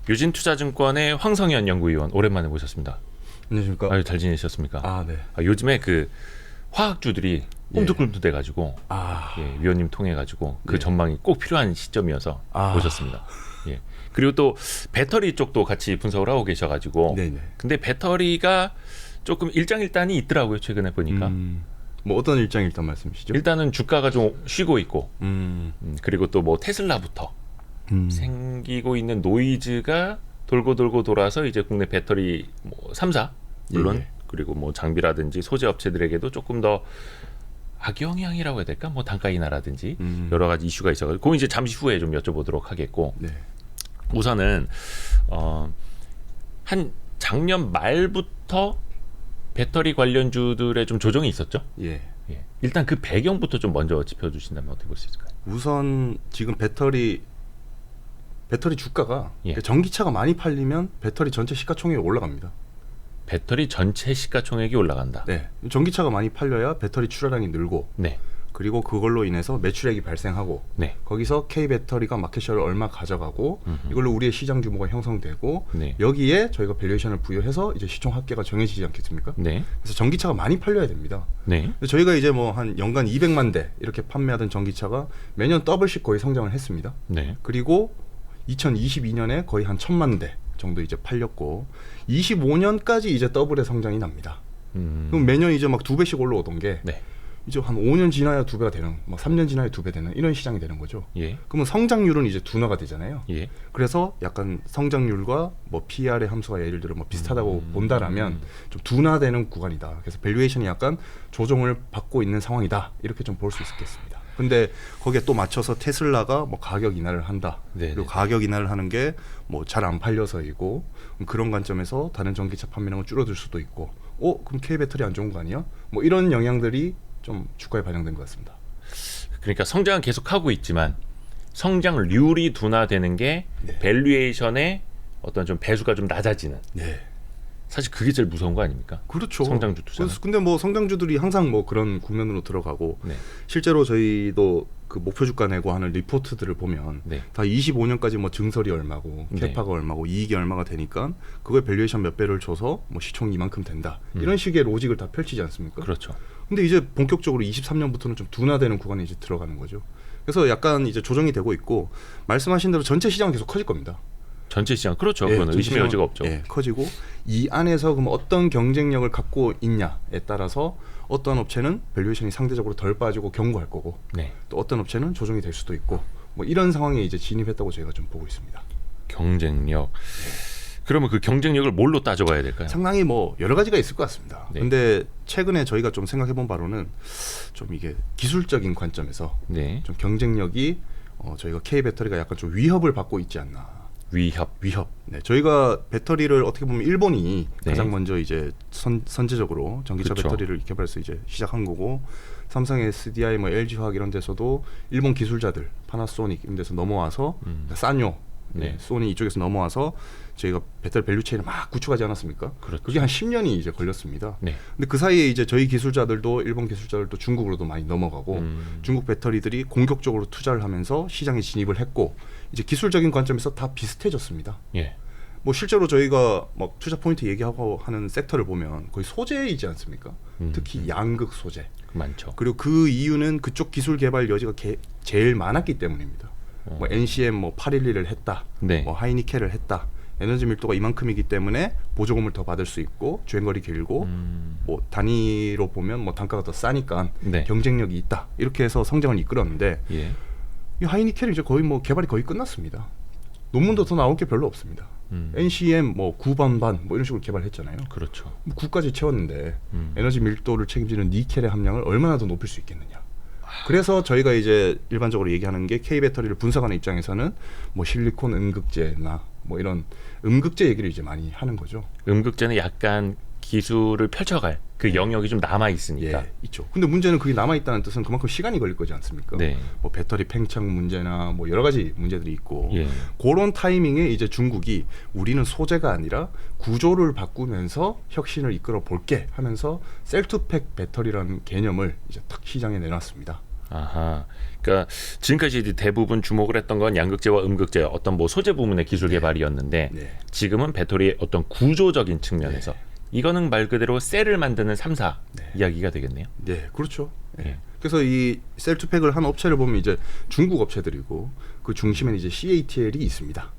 유진투자증권의 황성현 연구위원 오랜만에 모셨습니다. 안녕하십니까? 아유, 잘 지내셨습니까? 아, 네. 요즘에 그 화학주들이 꿈틀꿈틀대가지고 예, 위원님 통해가지고 그 전망이 꼭 필요한 시점이어서 모셨습니다. 예. 그리고 또 배터리 쪽도 같이 분석을 하고 계셔가지고 근데 배터리가 조금 일장일단이 있더라고요, 최근에 보니까. 뭐 어떤 일장일단 말씀이시죠? 일단은 주가가 좀 쉬고 있고 그리고 또 뭐 테슬라부터 생기고 있는 노이즈가 돌고 돌아서 이제 국내 배터리 뭐 3사 물론 그리고 뭐 장비라든지 소재 업체들에게도 조금 더 악영향이라고 해야 될까? 뭐 단가 인하라든지 여러 가지 이슈가 있어가지고 그건 이제 잠시 후에 좀 여쭤보도록 하겠고 우선은 한 작년 말부터 배터리 관련주들의 좀 조정이 있었죠. 예. 일단 그 배경부터 좀 먼저 짚어주신다면 어떻게 볼 수 있을까요? 우선 지금 배터리 주가가 전기차가 많이 팔리면 배터리 전체 시가총액이 올라갑니다. 배터리 전체 시가총액이 올라간다. 네. 전기차가 많이 팔려야 배터리 출하량이 늘고 그리고 그걸로 인해서 매출액이 발생하고 거기서 K배터리가 마켓셔를 얼마 가져가고 이걸로 우리의 시장 규모가 형성되고 여기에 저희가 밸류에이션을 부여해서 이제 시총 합계가 정해지지 않겠습니까? 그래서 전기차가 많이 팔려야 됩니다. 저희가 이제 뭐 한 연간 200만 대 이렇게 판매하던 전기차가 매년 더블씩 거의 성장을 했습니다. 그리고 2022년에 거의 한 1000만 대 정도 이제 팔렸고 25년까지 이제 더블의 성장이 납니다. 그럼 매년 이제 막 2배씩 올라오던 게 이제 한 5년 지나야 2배가 되는, 막 3년 지나야 2배 되는 이런 시장이 되는 거죠. 그러면 성장률은 이제 둔화가 되잖아요. 그래서 약간 성장률과 뭐 PR의 함수가 예를 들어 뭐 비슷하다고 본다라면 좀 둔화되는 구간이다. 그래서 밸류에이션이 약간 조정을 받고 있는 상황이다. 이렇게 좀 볼 수 있겠습니다. 근데 거기에 또 맞춰서 테슬라가 뭐 가격 인하를 한다. 그리고 가격 인하를 하는 게 뭐 잘 안 팔려서이고 그런 관점에서 다른 전기차 판매량은 줄어들 수도 있고 그럼 K배터리 안 좋은 거 아니야? 뭐 이런 영향들이 좀 주가에 반영된 것 같습니다. 그러니까 성장은 계속하고 있지만 성장률이 둔화되는 게 밸류에이션의 어떤 좀 배수가 좀 낮아지는 사실 그게 제일 무서운 거 아닙니까? 그렇죠. 성장주 투자는. 근데 뭐 성장주들이 항상 뭐 그런 국면으로 들어가고 실제로 저희도 그 목표 주가 내고 하는 리포트들을 보면 다 25년까지 뭐 증설이 얼마고 캐파가 얼마고 이익이 얼마가 되니까 그거에 밸류에이션 몇 배를 줘서 뭐 시총이 이만큼 된다. 이런 식의 로직을 다 펼치지 않습니까? 그렇죠. 근데 이제 본격적으로 23년부터는 좀 둔화되는 구간에 이제 들어가는 거죠. 그래서 약간 이제 조정이 되고 있고 말씀하신 대로 전체 시장은 계속 커질 겁니다. 전체 시장 그렇죠. 그거는 의심의 여지가 없죠. 커지고 이 안에서 그럼 어떤 경쟁력을 갖고 있냐에 따라서 어떤 업체는 밸류에이션이 상대적으로 덜 빠지고 견고할 거고 또 어떤 업체는 조정이 될 수도 있고 뭐 이런 상황에 이제 진입했다고 저희가 좀 보고 있습니다. 경쟁력. 그러면 그 경쟁력을 뭘로 따져봐야 될까요? 상당히 뭐 여러 가지가 있을 것 같습니다. 근데 최근에 저희가 좀 생각해본 바로는 좀 이게 기술적인 관점에서 좀 경쟁력이 저희가 K배터리가 약간 좀 위협을 받고 있지 않나. 위협. 저희가 배터리를 어떻게 보면 일본이 가장 먼저 이제 선제적으로 전기차 배터리를 개발해서 이제 시작한 거고 삼성 SDI, 뭐 LG화학 이런 데서도 일본 기술자들, 파나소닉 이런 데서 넘어와서 산요, 소니 이쪽에서 넘어와서 저희가 배터리 밸류체인을 막 구축하지 않았습니까? 그게 한 10년이 이제 걸렸습니다. 근데 그 사이에 이제 저희 기술자들도 일본 기술자들도 중국으로도 많이 넘어가고 중국 배터리들이 공격적으로 투자를 하면서 시장에 진입을 했고 이제 기술적인 관점에서 다 비슷해졌습니다. 뭐 실제로 저희가 막 투자 포인트 얘기하고 하는 섹터를 보면 거의 소재이지 않습니까? 특히 양극 소재. 많죠. 그리고 그 이유는 그쪽 기술 개발 여지가 제일 많았기 때문입니다. 뭐 NCM 뭐 811을 했다. 뭐 하이니켈을 했다. 에너지 밀도가 이만큼이기 때문에 보조금을 더 받을 수 있고 주행거리 길고 뭐 단위로 보면 뭐 단가가 더 싸니까 경쟁력이 있다. 이렇게 해서 성장을 이끌었는데 이 하이니켈이 이제 거의 뭐 개발이 거의 끝났습니다. 논문도 더 나올 게 별로 없습니다. NCM 뭐 9번 반 뭐 이런 식으로 개발했잖아요. 그렇죠. 9까지 채웠는데 에너지 밀도를 책임지는 니켈의 함량을 얼마나 더 높일 수 있겠느냐. 그래서 저희가 이제 일반적으로 얘기하는 게 K배터리를 분석하는 입장에서는 뭐 실리콘 음극재나 뭐 이런 음극재 얘기를 이제 많이 하는 거죠. 음극재는 약간 기술을 펼쳐갈 그 영역이 좀 남아 있으니까 있죠. 근데 문제는 그게 남아 있다는 뜻은 그만큼 시간이 걸릴 거지 않습니까? 뭐 배터리 팽창 문제나 뭐 여러 가지 문제들이 있고 그런 타이밍에 이제 중국이 우리는 소재가 아니라 구조를 바꾸면서 혁신을 이끌어 볼게 하면서 셀투팩 배터리라는 개념을 이제 탁 시장에 내놨습니다. 아하. 그러니까 지금까지 대부분 주목을 했던 건 양극재와 음극재 어떤 뭐 소재 부문의 기술 개발이었는데 네. 지금은 배터리의 어떤 구조적인 측면에서 이거는 말 그대로 셀을 만드는 3사 이야기가 되겠네요. 네, 그렇죠. 그래서 이 셀투팩을 한 업체를 보면 이제 중국 업체들이고 그 중심에는 이제 CATL이 있습니다.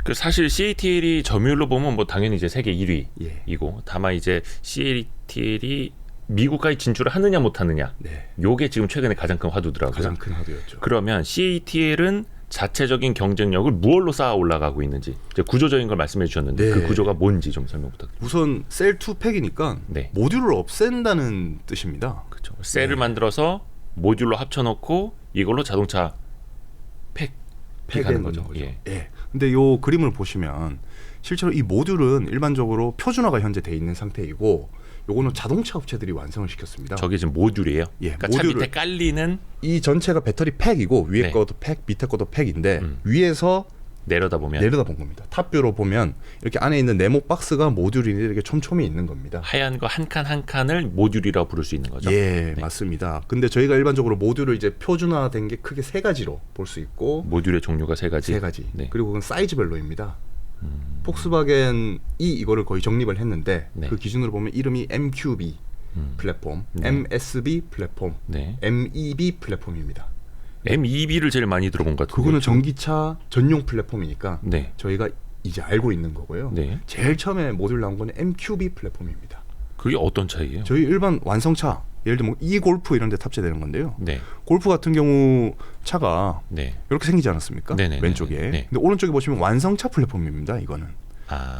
그 사실 CATL이 점유율로 보면 뭐 당연히 이제 세계 1위이고 다만 이제 CATL이 미국까지 진출을 하느냐 못하느냐 요게 지금 최근에 가장 큰 화두더라고요. 가장 큰 화두였죠. 그러면 CATL은 자체적인 경쟁력을 무엇로 쌓아 올라가고 있는지 이제 구조적인 걸 말씀해 주셨는데 그 구조가 뭔지 좀 설명 부탁드립니다. 우선 셀2팩이니까 모듈을 없앤다는 뜻입니다. 그렇죠. 셀을 만들어서 모듈로 합쳐놓고 이걸로 자동차 팩하는 거죠. 근데 요 그림을 보시면 실제로 이 모듈은 일반적으로 표준화가 현재 돼 있는 상태이고 요거는 자동차 업체들이 완성을 시켰습니다. 저게 지금 모듈이에요? 그러니까 차 밑에 깔리는 이 전체가 배터리 팩이고 위에 것도 팩, 밑에 것도 팩인데 위에서 내려다본 겁니다. 탑뷰로 보면 이렇게 안에 있는 네모 박스가 모듈인데 이렇게 촘촘히 있는 겁니다. 하얀 거 한 칸 한 칸을 모듈이라고 부를 수 있는 거죠? 맞습니다. 근데 저희가 일반적으로 모듈을 이제 표준화된 게 크게 세 가지로 볼 수 있고 모듈의 종류가 세 가지? 그리고 그건 사이즈별로입니다. 폭스바겐이 이거를 거의 정립을 했는데 그 기준으로 보면 이름이 MQB 플랫폼, MSB 플랫폼, MEB 플랫폼입니다. MEB를 제일 많이 들어본 것 같아요. 그거는 전기차 전용 플랫폼이니까 저희가 이제 알고 있는 거고요. 제일 처음에 모듈 나온 거는 MQB 플랫폼입니다. 그게 어떤 차이예요? 저희 일반 완성차 예를 들면 골프 이런 데 탑재되는 건데요. 골프 같은 경우 차가 이렇게 생기지 않았습니까? 왼쪽에. 근데 오른쪽에 보시면 완성차 플랫폼입니다. 이거는.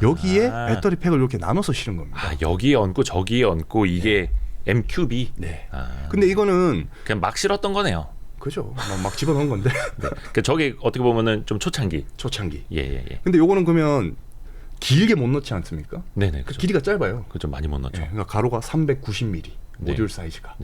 여기에 배터리 팩을 이렇게 나눠서 실은 겁니다. 여기에 얹고 저기에 얹고 이게 MQB? 근데 이거는 그냥 막 실었던 거네요. 그죠. 막 집어넣은 건데. 그러니까 저게 어떻게 보면은 좀 초창기. 근데 요거는 그러면 길게 못 넣지 않습니까? 그렇죠. 길이가 짧아요. 그렇죠. 많이 못 넣죠. 그러니까 가로가 390mm 모듈 사이즈가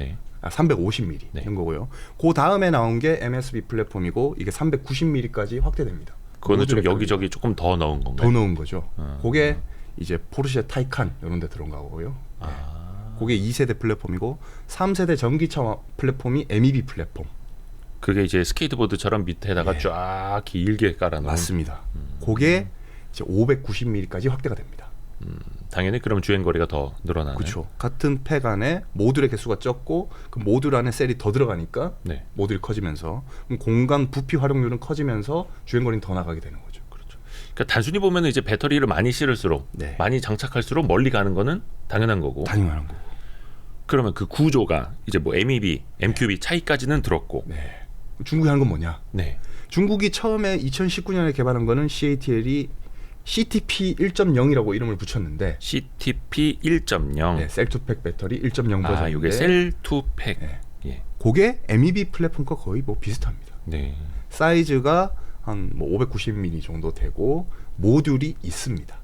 350mm 된 거고요. 그 다음에 나온 게 MSB 플랫폼이고 이게 390mm까지 확대됩니다. 그거는 좀 여기저기 조금 더 넣은 건가요? 더 넣은 거죠. 그게 이제 포르쉐 타이칸 이런 데 들어온 거고요. 그게 2세대 플랫폼이고 3세대 전기차 플랫폼이 MEB 플랫폼. 그게 이제 스케이트보드처럼 밑에다가 쫙 길게 깔아놓은. 맞습니다. 그게 이제 590mm까지 확대가 됩니다. 당연히 그럼 주행거리가 더 늘어나는. 그렇죠. 같은 팩 안에 모듈의 개수가 적고 그 모듈 안에 셀이 더 들어가니까 모듈이 커지면서 공간 부피 활용률은 커지면서 주행거리는 더 나가게 되는 거죠. 그렇죠. 그러니까 단순히 보면 이제 배터리를 많이 실을수록 많이 장착할수록 멀리 가는 거는 당연한 거고. 당연한 거고. 그러면 그 구조가 이제 뭐 MEB, MQB 차이까지는 들었고. 중국이 하는 건 뭐냐? 중국이 처음에 2019년에 개발한 거는 CATL이 CTP 1.0이라고 이름을 붙였는데 CTP 1.0 셀투팩 배터리 1.0 버전인데 이게 셀투팩 그게 MEB 플랫폼과 거의 뭐 비슷합니다. 사이즈가 한 뭐 590mm 정도 되고 모듈이 있습니다.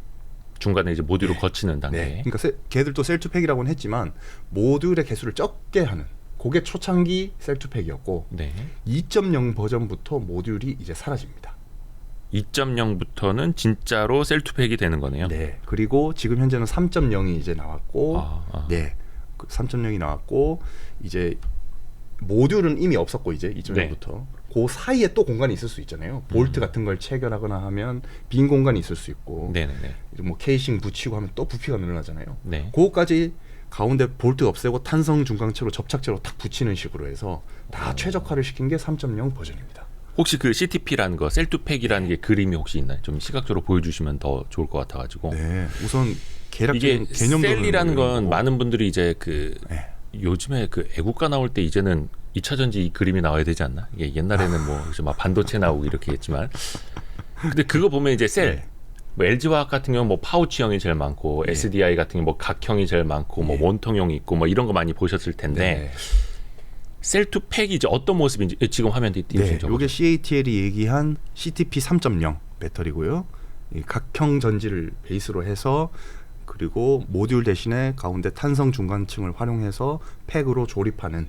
중간에 이제 모듈을 거치는 단계. 그러니까 걔들도 셀투팩이라고는 했지만 모듈의 개수를 적게 하는 그게 초창기 셀투팩이었고 2.0 버전부터 모듈이 이제 사라집니다. 2.0부터는 진짜로 셀투팩이 되는 거네요. 그리고 지금 현재는 3.0이 이제 나왔고, 3.0이 나왔고 이제 모듈은 이미 없었고 이제 2.0부터 그 사이에 또 공간이 있을 수 있잖아요. 볼트 같은 걸 체결하거나 하면 빈 공간이 있을 수 있고, 뭐 케이싱 붙이고 하면 또 부피가 늘어나잖아요. 그거까지 가운데 볼트 없애고 탄성 중강체로 접착제로 탁 붙이는 식으로 해서 다 최적화를 시킨 게 3.0 버전입니다. 혹시 그 CTP라는 거, 셀투팩이라는 게 그림이 혹시 있나요? 좀 시각적으로 보여주시면 더 좋을 것 같아가지고. 우선 개략적인 개념도 셀이라는 건 많은 분들이 이제 그 요즘에 그 애국가 나올 때 이제는 2차 전지 이 그림이 나와야 되지 않나? 이게 옛날에는 뭐 막 반도체 나오고 이렇게 했지만, 근데 그거 보면 이제 셀. 뭐 LG화학 같은 경우는 뭐 파우치형이 제일 많고 SDI 같은 경우 뭐 각형이 제일 많고 뭐 원통형이 있고 뭐 이런 거 많이 보셨을 텐데. 셀투팩이 이제 어떤 모습인지 지금 화면 뒤에 띄우시죠. 이게 CATL이 얘기한 CTP 3.0 배터리고요. 이 각형 전지를 베이스로 해서 그리고 모듈 대신에 가운데 탄성 중간층을 활용해서 팩으로 조립하는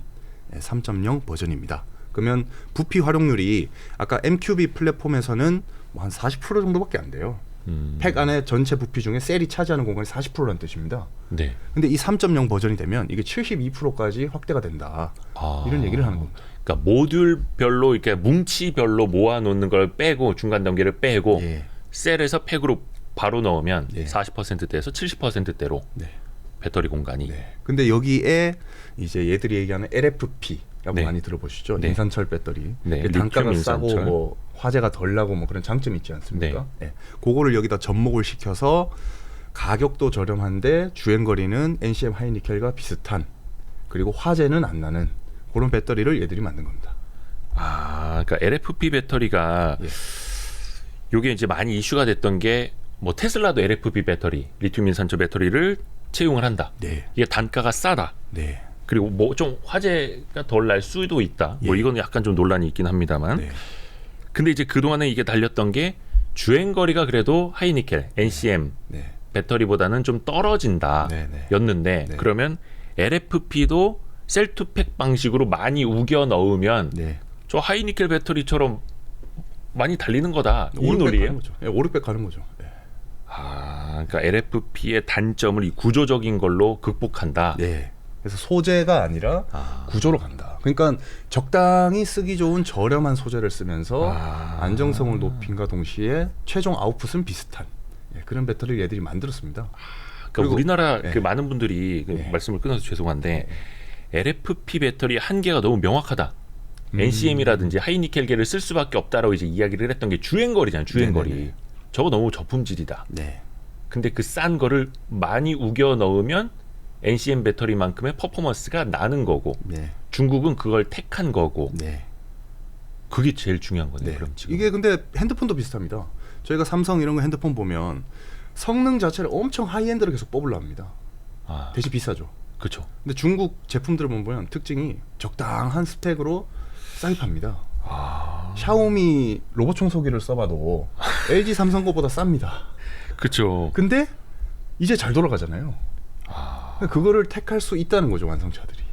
3.0 버전입니다. 그러면 부피 활용률이 아까 MQB 플랫폼에서는 뭐 한 40% 정도밖에 안 돼요. 팩 안에 전체 부피 중에 셀이 차지하는 공간이 40%라는 뜻입니다. 네. 근데 이 3.0 버전이 되면 이게 72%까지 확대가 된다. 이런 얘기를 하는 겁니다. 그러니까 모듈별로 이렇게 뭉치별로 모아놓는 걸 빼고 중간 단계를 빼고 예. 셀에서 팩으로 바로 넣으면 예. 40%대에서 70%대로 네. 배터리 공간이. 네. 근데 여기에 이제 얘들이 얘기하는 LFP라고 네. 많이 들어보시죠? 네. 인산철 배터리. 네. 단가가 리튬 싸고 인산철. 뭐 화재가 덜 나고 뭐 그런 장점이 있지 않습니까? 네. 네. 그거를 여기다 접목을 시켜서 가격도 저렴한데 주행거리는 NCM 하이니켈과 비슷한, 그리고 화재는 안 나는 그런 배터리를 얘들이 만든 겁니다. 그러니까 LFP 배터리가 예. 요게 이제 많이 이슈가 됐던 게 뭐 테슬라도 LFP 배터리, 리튬 인산철 배터리를 채용을 한다. 네. 이게 단가가 싸다. 네. 그리고 뭐 좀 화재가 덜 날 수도 있다. 뭐 예. 이건 약간 좀 논란이 있긴 합니다만. 네. 근데 이제 그동안에 이게 달렸던 게 주행거리가 그래도 하이니켈, NCM 네. 배터리보다는 좀 떨어진다 네, 네. 였는데 네. 그러면 LFP도 셀투팩 방식으로 많이 우겨 넣으면 네. 저 하이니켈 배터리처럼 많이 달리는 거다. 이 5,600 논리예요? 가는 거죠. 네, 5,600 가는 거죠. 네. 그러니까 LFP의 단점을 이 구조적인 걸로 극복한다. 네. 그래서 소재가 아니라 구조로 간다. 그러니까 적당히 쓰기 좋은 저렴한 소재를 쓰면서 안정성을 높임과 동시에 최종 아웃풋은 비슷한 그런 배터리를 얘들이 만들었습니다. 그러니까 우리나라 네. 그 많은 분들이 그 네. 말씀을 끊어서 죄송한데 LFP 배터리 한계가 너무 명확하다. NCM이라든지 하이니켈계를 쓸 수밖에 없다라고 이제 이야기를 했던 게 주행거리잖아요. 주행거리. 네네네. 저거 너무 저품질이다. 네. 근데 그 싼 거를 많이 우겨 넣으면 NCM 배터리만큼의 퍼포먼스가 나는 거고 네. 중국은 그걸 택한 거고 네. 그게 제일 중요한 거네요. 네. 그럼 지금 이게 근데 핸드폰도 비슷합니다. 저희가 삼성 이런 거 핸드폰 보면 성능 자체를 엄청 하이엔드로 계속 뽑으려 합니다. 대신 비싸죠. 그렇죠. 근데 중국 제품들을 보면 특징이 적당한 스펙으로 싸게 팝니다. 샤오미 로봇 청소기를 써봐도 LG 삼성 거보다 쌉니다. 그렇죠. 근데 이제 잘 돌아가잖아요. 그거를 택할 수 있다는 거죠, 완성차들이.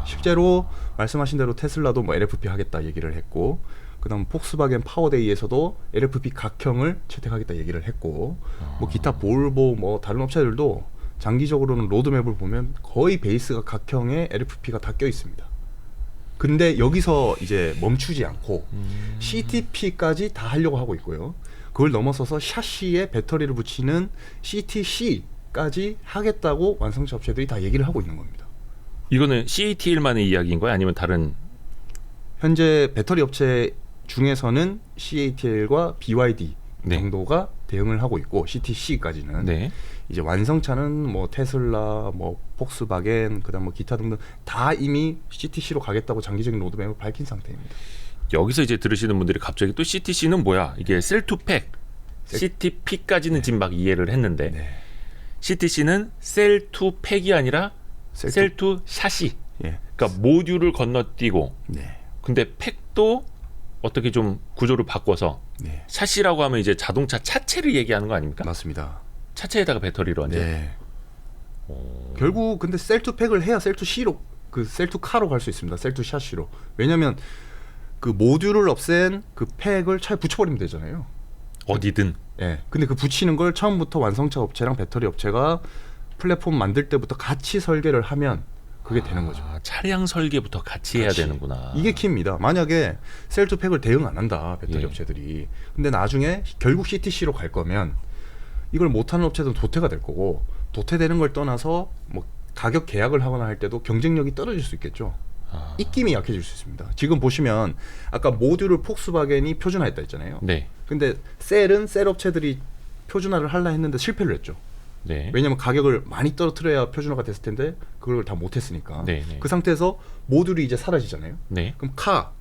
실제로 말씀하신 대로 테슬라도 뭐 LFP 하겠다 얘기를 했고, 그다음 폭스바겐 파워데이에서도 LFP 각형을 채택하겠다 얘기를 했고, 뭐 기타 볼보 뭐 다른 업체들도 장기적으로는 로드맵을 보면 거의 베이스가 각형에 LFP가 다 껴 있습니다. 근데 여기서 이제 멈추지 않고 CTP까지 다 하려고 하고 있고요. 그걸 넘어서서 샤시에 배터리를 붙이는 CTC까지 하겠다고 완성차 업체들이 다 얘기를 하고 있는 겁니다. 이거는 CATL만의 이야기인 거야? 아니면 다른? 현재 배터리 업체 중에서는 CATL과 BYD 네. 정도가 대응을 하고 있고 CTC까지는 네. 이제 완성차는 뭐 테슬라, 뭐 폭스바겐, 그다음 뭐 기타 등등 다 이미 CTC로 가겠다고 장기적인 로드맵을 밝힌 상태입니다. 여기서 이제 들으시는 분들이 갑자기 또 CTC는 뭐야? 이게 셀투팩, CTP까지는 지금 막 이해를 했는데 네. CTC는 셀투팩이 아니라 셀투 샤시. 예. 그러니까 모듈을 건너뛰고 네. 근데 팩도 어떻게 좀 구조를 바꿔서 네. 샤시라고 하면 이제 자동차 차체를 얘기하는 거 아닙니까? 맞습니다. 차체에다가 배터리를 얹어. 네. 결국 근데 셀투팩을 해야 셀투C로 그 셀투카로 갈 수 있습니다. 셀투샤시로. 왜냐하면 그 모듈을 없앤 그 팩을 차에 붙여버리면 되잖아요. 어디든. 예. 근데 그 붙이는 걸 처음부터 완성차 업체랑 배터리 업체가 플랫폼 만들 때부터 같이 설계를 하면 그게 되는 거죠. 차량 설계부터 같이 해야 되는구나. 이게 키입니다. 만약에 셀투팩을 대응 안 한다 배터리 예. 업체들이. 근데 나중에 결국 CTC로 갈 거면 이걸 못하는 업체들은 도태가 될 거고, 도태되는 걸 떠나서 뭐 가격 계약을 하거나 할 때도 경쟁력이 떨어질 수 있겠죠. 입김이 약해질 수 있습니다. 지금 보시면 아까 모듈을 폭스바겐이 표준화했다 했잖아요. 네. 근데 셀은 셀 업체들이 표준화를 하려 했는데 실패를 했죠. 네. 왜냐하면 가격을 많이 떨어뜨려야 표준화가 됐을 텐데 그걸 다 못했으니까. 네, 네. 그 상태에서 모듈이 이제 사라지잖아요. 네. 그럼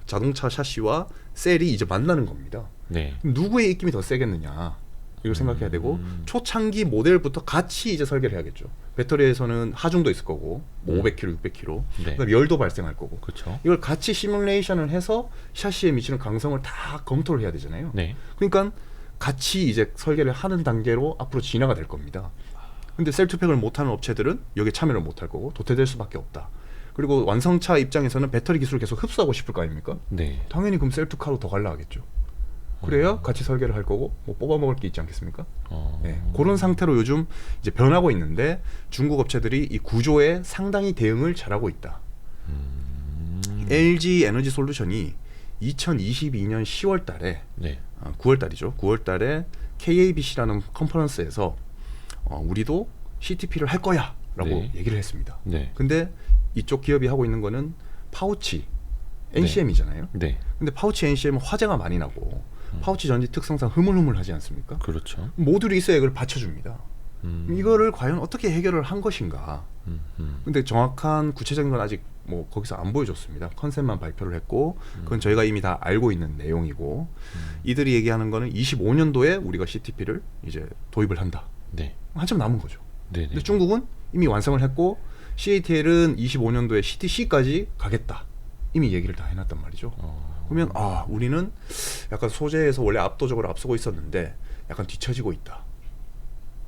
자동차 샤시와 셀이 이제 만나는 겁니다. 네. 그럼 누구의 입김이 더 세겠느냐 이걸 생각해야 되고, 초창기 모델부터 같이 이제 설계를 해야겠죠. 배터리에서는 하중도 있을 거고, 뭐 500kg, 600kg, 네. 그다음에 열도 발생할 거고, 그렇죠. 이걸 같이 시뮬레이션을 해서 샤시에 미치는 강성을 다 검토를 해야 되잖아요. 네. 그러니까 같이 이제 설계를 하는 단계로 앞으로 진화가 될 겁니다. 근데 셀투팩을 못하는 업체들은 여기에 참여를 못할 거고 도태될 수밖에 없다. 그리고 완성차 입장에서는 배터리 기술을 계속 흡수하고 싶을 거 아닙니까? 네. 당연히 그럼 셀투카로 더 갈라 하겠죠. 그래야 같이 설계를 할 거고 뭐 뽑아 먹을 게 있지 않겠습니까? 네, 그런 상태로 요즘 이제 변하고 있는데 중국 업체들이 이 구조에 상당히 대응을 잘하고 있다. LG 에너지 솔루션이 2022년 10월 달에 9월 달이죠. 9월 달에 KABC라는 컨퍼런스에서 우리도 CTP를 할 거야 라고 얘기를 했습니다. 근데 이쪽 기업이 하고 있는 거는 파우치 NCM이잖아요. 근데 파우치 NCM은 화재가 많이 나고 파우치 전지 특성상 흐물흐물하지 않습니까? 그렇죠. 모듈이 있어야 이걸 받쳐줍니다. 이거를 과연 어떻게 해결을 한 것인가? 근데 정확한 구체적인 건 아직 뭐 거기서 안 보여줬습니다. 컨셉만 발표를 했고 그건 저희가 이미 다 알고 있는 내용이고 이들이 얘기하는 거는 25년도에 우리가 CTP를 이제 도입을 한다. 한참 남은 거죠. 근데 중국은 이미 완성을 했고 CATL은 25년도에 CTC까지 가겠다. 이미 얘기를 다 해놨단 말이죠. 그러면 우리는 약간 소재에서 원래 압도적으로 앞서고 있었는데 약간 뒤처지고 있다.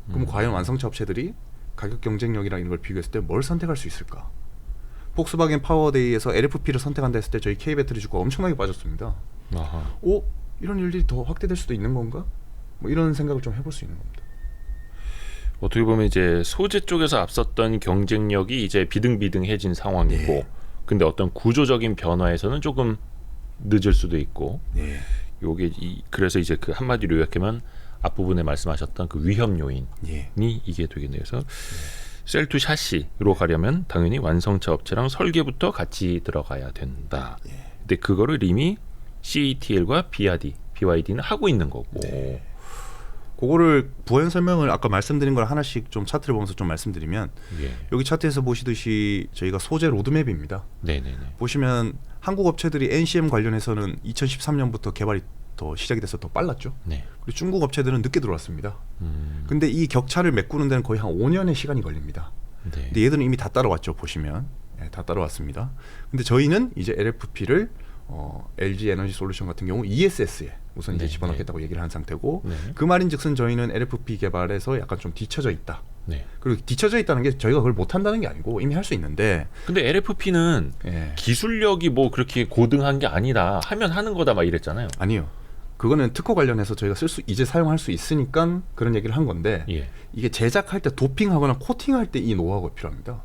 그럼 과연 완성차 업체들이 가격 경쟁력이랑 이런 걸 비교했을 때 뭘 선택할 수 있을까? 폭스바겐 파워데이에서 LFP를 선택한다 했을 때 저희 K배터리 주가가 엄청나게 빠졌습니다. 이런 일들이 더 확대될 수도 있는 건가? 뭐 이런 생각을 좀 해볼 수 있는 겁니다. 어떻게 보면 이제 소재 쪽에서 앞섰던 경쟁력이 이제 비등비등해진 상황이고 근데 어떤 구조적인 변화에서는 조금 늦을 수도 있고 요게 그래서 이제 그 한마디로 요약하면 앞부분에 말씀하셨던 그 위험 요인이 이게 되겠네요. 그래서 셀2 샤시로 가려면 당연히 완성차 업체랑 설계부터 같이 들어가야 된다. 근데 그거를 이미 CATL과 BYD는 하고 있는 거고. 그거를 부연 설명을 아까 말씀드린 걸 하나씩 좀 차트를 보면서 좀 말씀드리면 여기 차트에서 보시듯이 저희가 소재 로드맵입니다. 보시면 한국 업체들이 NCM 관련해서는 2013년부터 개발이 더 시작이 돼서 더 빨랐죠. 그리고 중국 업체들은 늦게 들어왔습니다. 근데 이 격차를 메꾸는 데는 거의 한 5년의 시간이 걸립니다. 근데 얘들은 이미 다 따라왔죠. 보시면 다 따라왔습니다. 근데 저희는 이제 LFP를 LG 에너지 솔루션 같은 경우 ESS에 우선 이제 집어넣겠다고 얘기를 한 상태고 그 말인즉슨 저희는 LFP 개발에서 약간 좀 뒤쳐져 있다. 그리고 뒤쳐져 있다는 게 저희가 그걸 못한다는 게 아니고 이미 할 수 있는데 근데 LFP는 기술력이 뭐 그렇게 고등한 게 아니다. 하면 하는 거다 막 이랬잖아요. 아니요. 그거는 특허 관련해서 저희가 이제 사용할 수 있으니까 그런 얘기를 한 건데 이게 제작할 때 도핑하거나 코팅할 때 이 노하우가 필요합니다.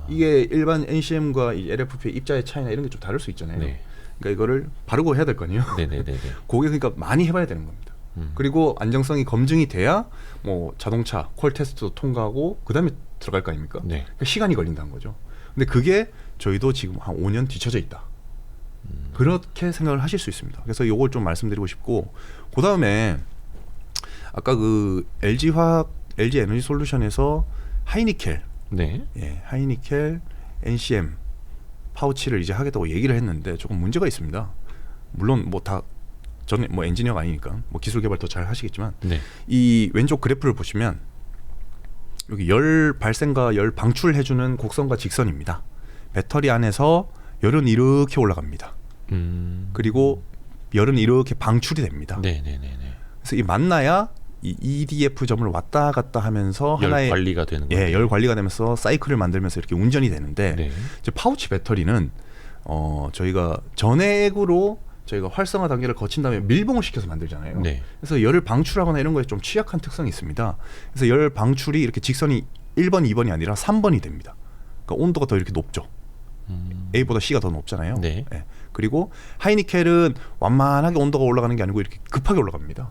이게 일반 NCM과 이 LFP의 입자의 차이나 이런 게 좀 다를 수 있잖아요. 그러니까 이거를 바르고 해야 될 거 아니에요. 그게 그러니까 많이 해봐야 되는 겁니다. 그리고 안정성이 검증이 돼야 뭐 자동차 콜 테스트도 통과하고 그 다음에 들어갈 거 아닙니까? 그러니까 시간이 걸린다는 거죠. 근데 그게 저희도 지금 한 5년 뒤쳐져 있다. 그렇게 생각을 하실 수 있습니다. 그래서 요걸 좀 말씀드리고 싶고 그 다음에 아까 그 LG 에너지 솔루션에서 하이니켈 하이니켈 NCM 파우치를 이제 하겠다고 얘기를 했는데 조금 문제가 있습니다. 물론 뭐 다 저는 뭐 엔지니어가 아니니까 뭐 기술 개발 더 잘 하시겠지만 이 왼쪽 그래프를 보시면 여기 열 발생과 열 방출해주는 곡선과 직선입니다. 배터리 안에서 열은 이렇게 올라갑니다. 그리고 열은 이렇게 방출이 됩니다. 그래서 이 만나야 이 EDF 점을 왔다 갔다 하면서 열 하나의 관리가 되는 거예요. 열 관리가 되면서 사이클을 만들면서 이렇게 운전이 되는데 이제 파우치 배터리는 저희가 전액으로 저희가 활성화 단계를 거친 다음에 밀봉을 시켜서 만들잖아요. 그래서 열을 방출하거나 이런 거에 좀 취약한 특성이 있습니다. 그래서 열 방출이 이렇게 직선이 1번, 2번이 아니라 3번이 됩니다. 그러니까 온도가 더 이렇게 높죠. A보다 C가 더 높잖아요. 그리고 하이니켈은 완만하게 온도가 올라가는 게 아니고 이렇게 급하게 올라갑니다.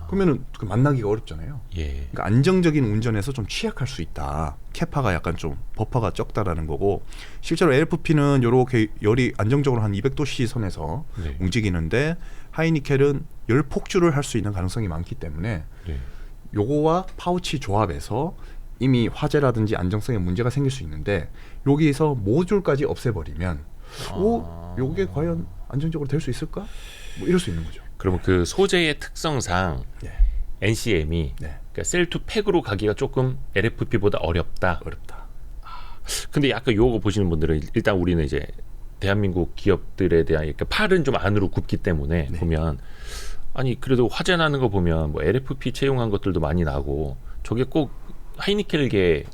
그러면은 그 만나기가 어렵잖아요. 그러니까 안정적인 운전에서 좀 취약할 수 있다. 캐파가 약간 좀 버퍼가 적다라는 거고 실제로 LFP는 이렇게 열이 안정적으로 한 200도씨 선에서 움직이는데 하이니켈은 열 폭주를 할 수 있는 가능성이 많기 때문에 요거와 파우치 조합에서 이미 화재라든지 안정성에 문제가 생길 수 있는데 여기에서 모듈까지 없애버리면 요게 과연 안정적으로 될 수 있을까? 뭐 이럴 수 있는 거죠. 그러면 그 소재의 특성상 NCM이 그러니까 셀2 팩으로 가기가 조금 LFP보다 어렵다. 근데 약간 요거 보시는 분들은 일단 우리는 이제 대한민국 기업들에 대한 이렇게 팔은 좀 안으로 굽기 때문에 보면 아니 그래도 화재 나는 거 보면 뭐 LFP 채용한 것들도 많이 나고 저게 꼭 하이니켈계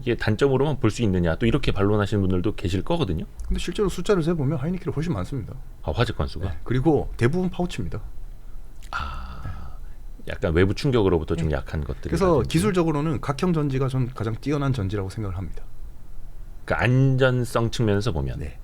이게 단점으로만 볼 수 있느냐 또 이렇게 반론하시는 분들도 계실 거거든요. 근데 실제로 숫자를 세보면 하이니켈이 훨씬 많습니다. 화재 건수가. 그리고 대부분 파우치입니다. 약간 외부 충격으로부터 좀 약한 것들이. 그래서 기술적으로는 각형 전지가 전 가장 뛰어난 전지라고 생각을 합니다. 그 안전성 측면에서 보면. 네.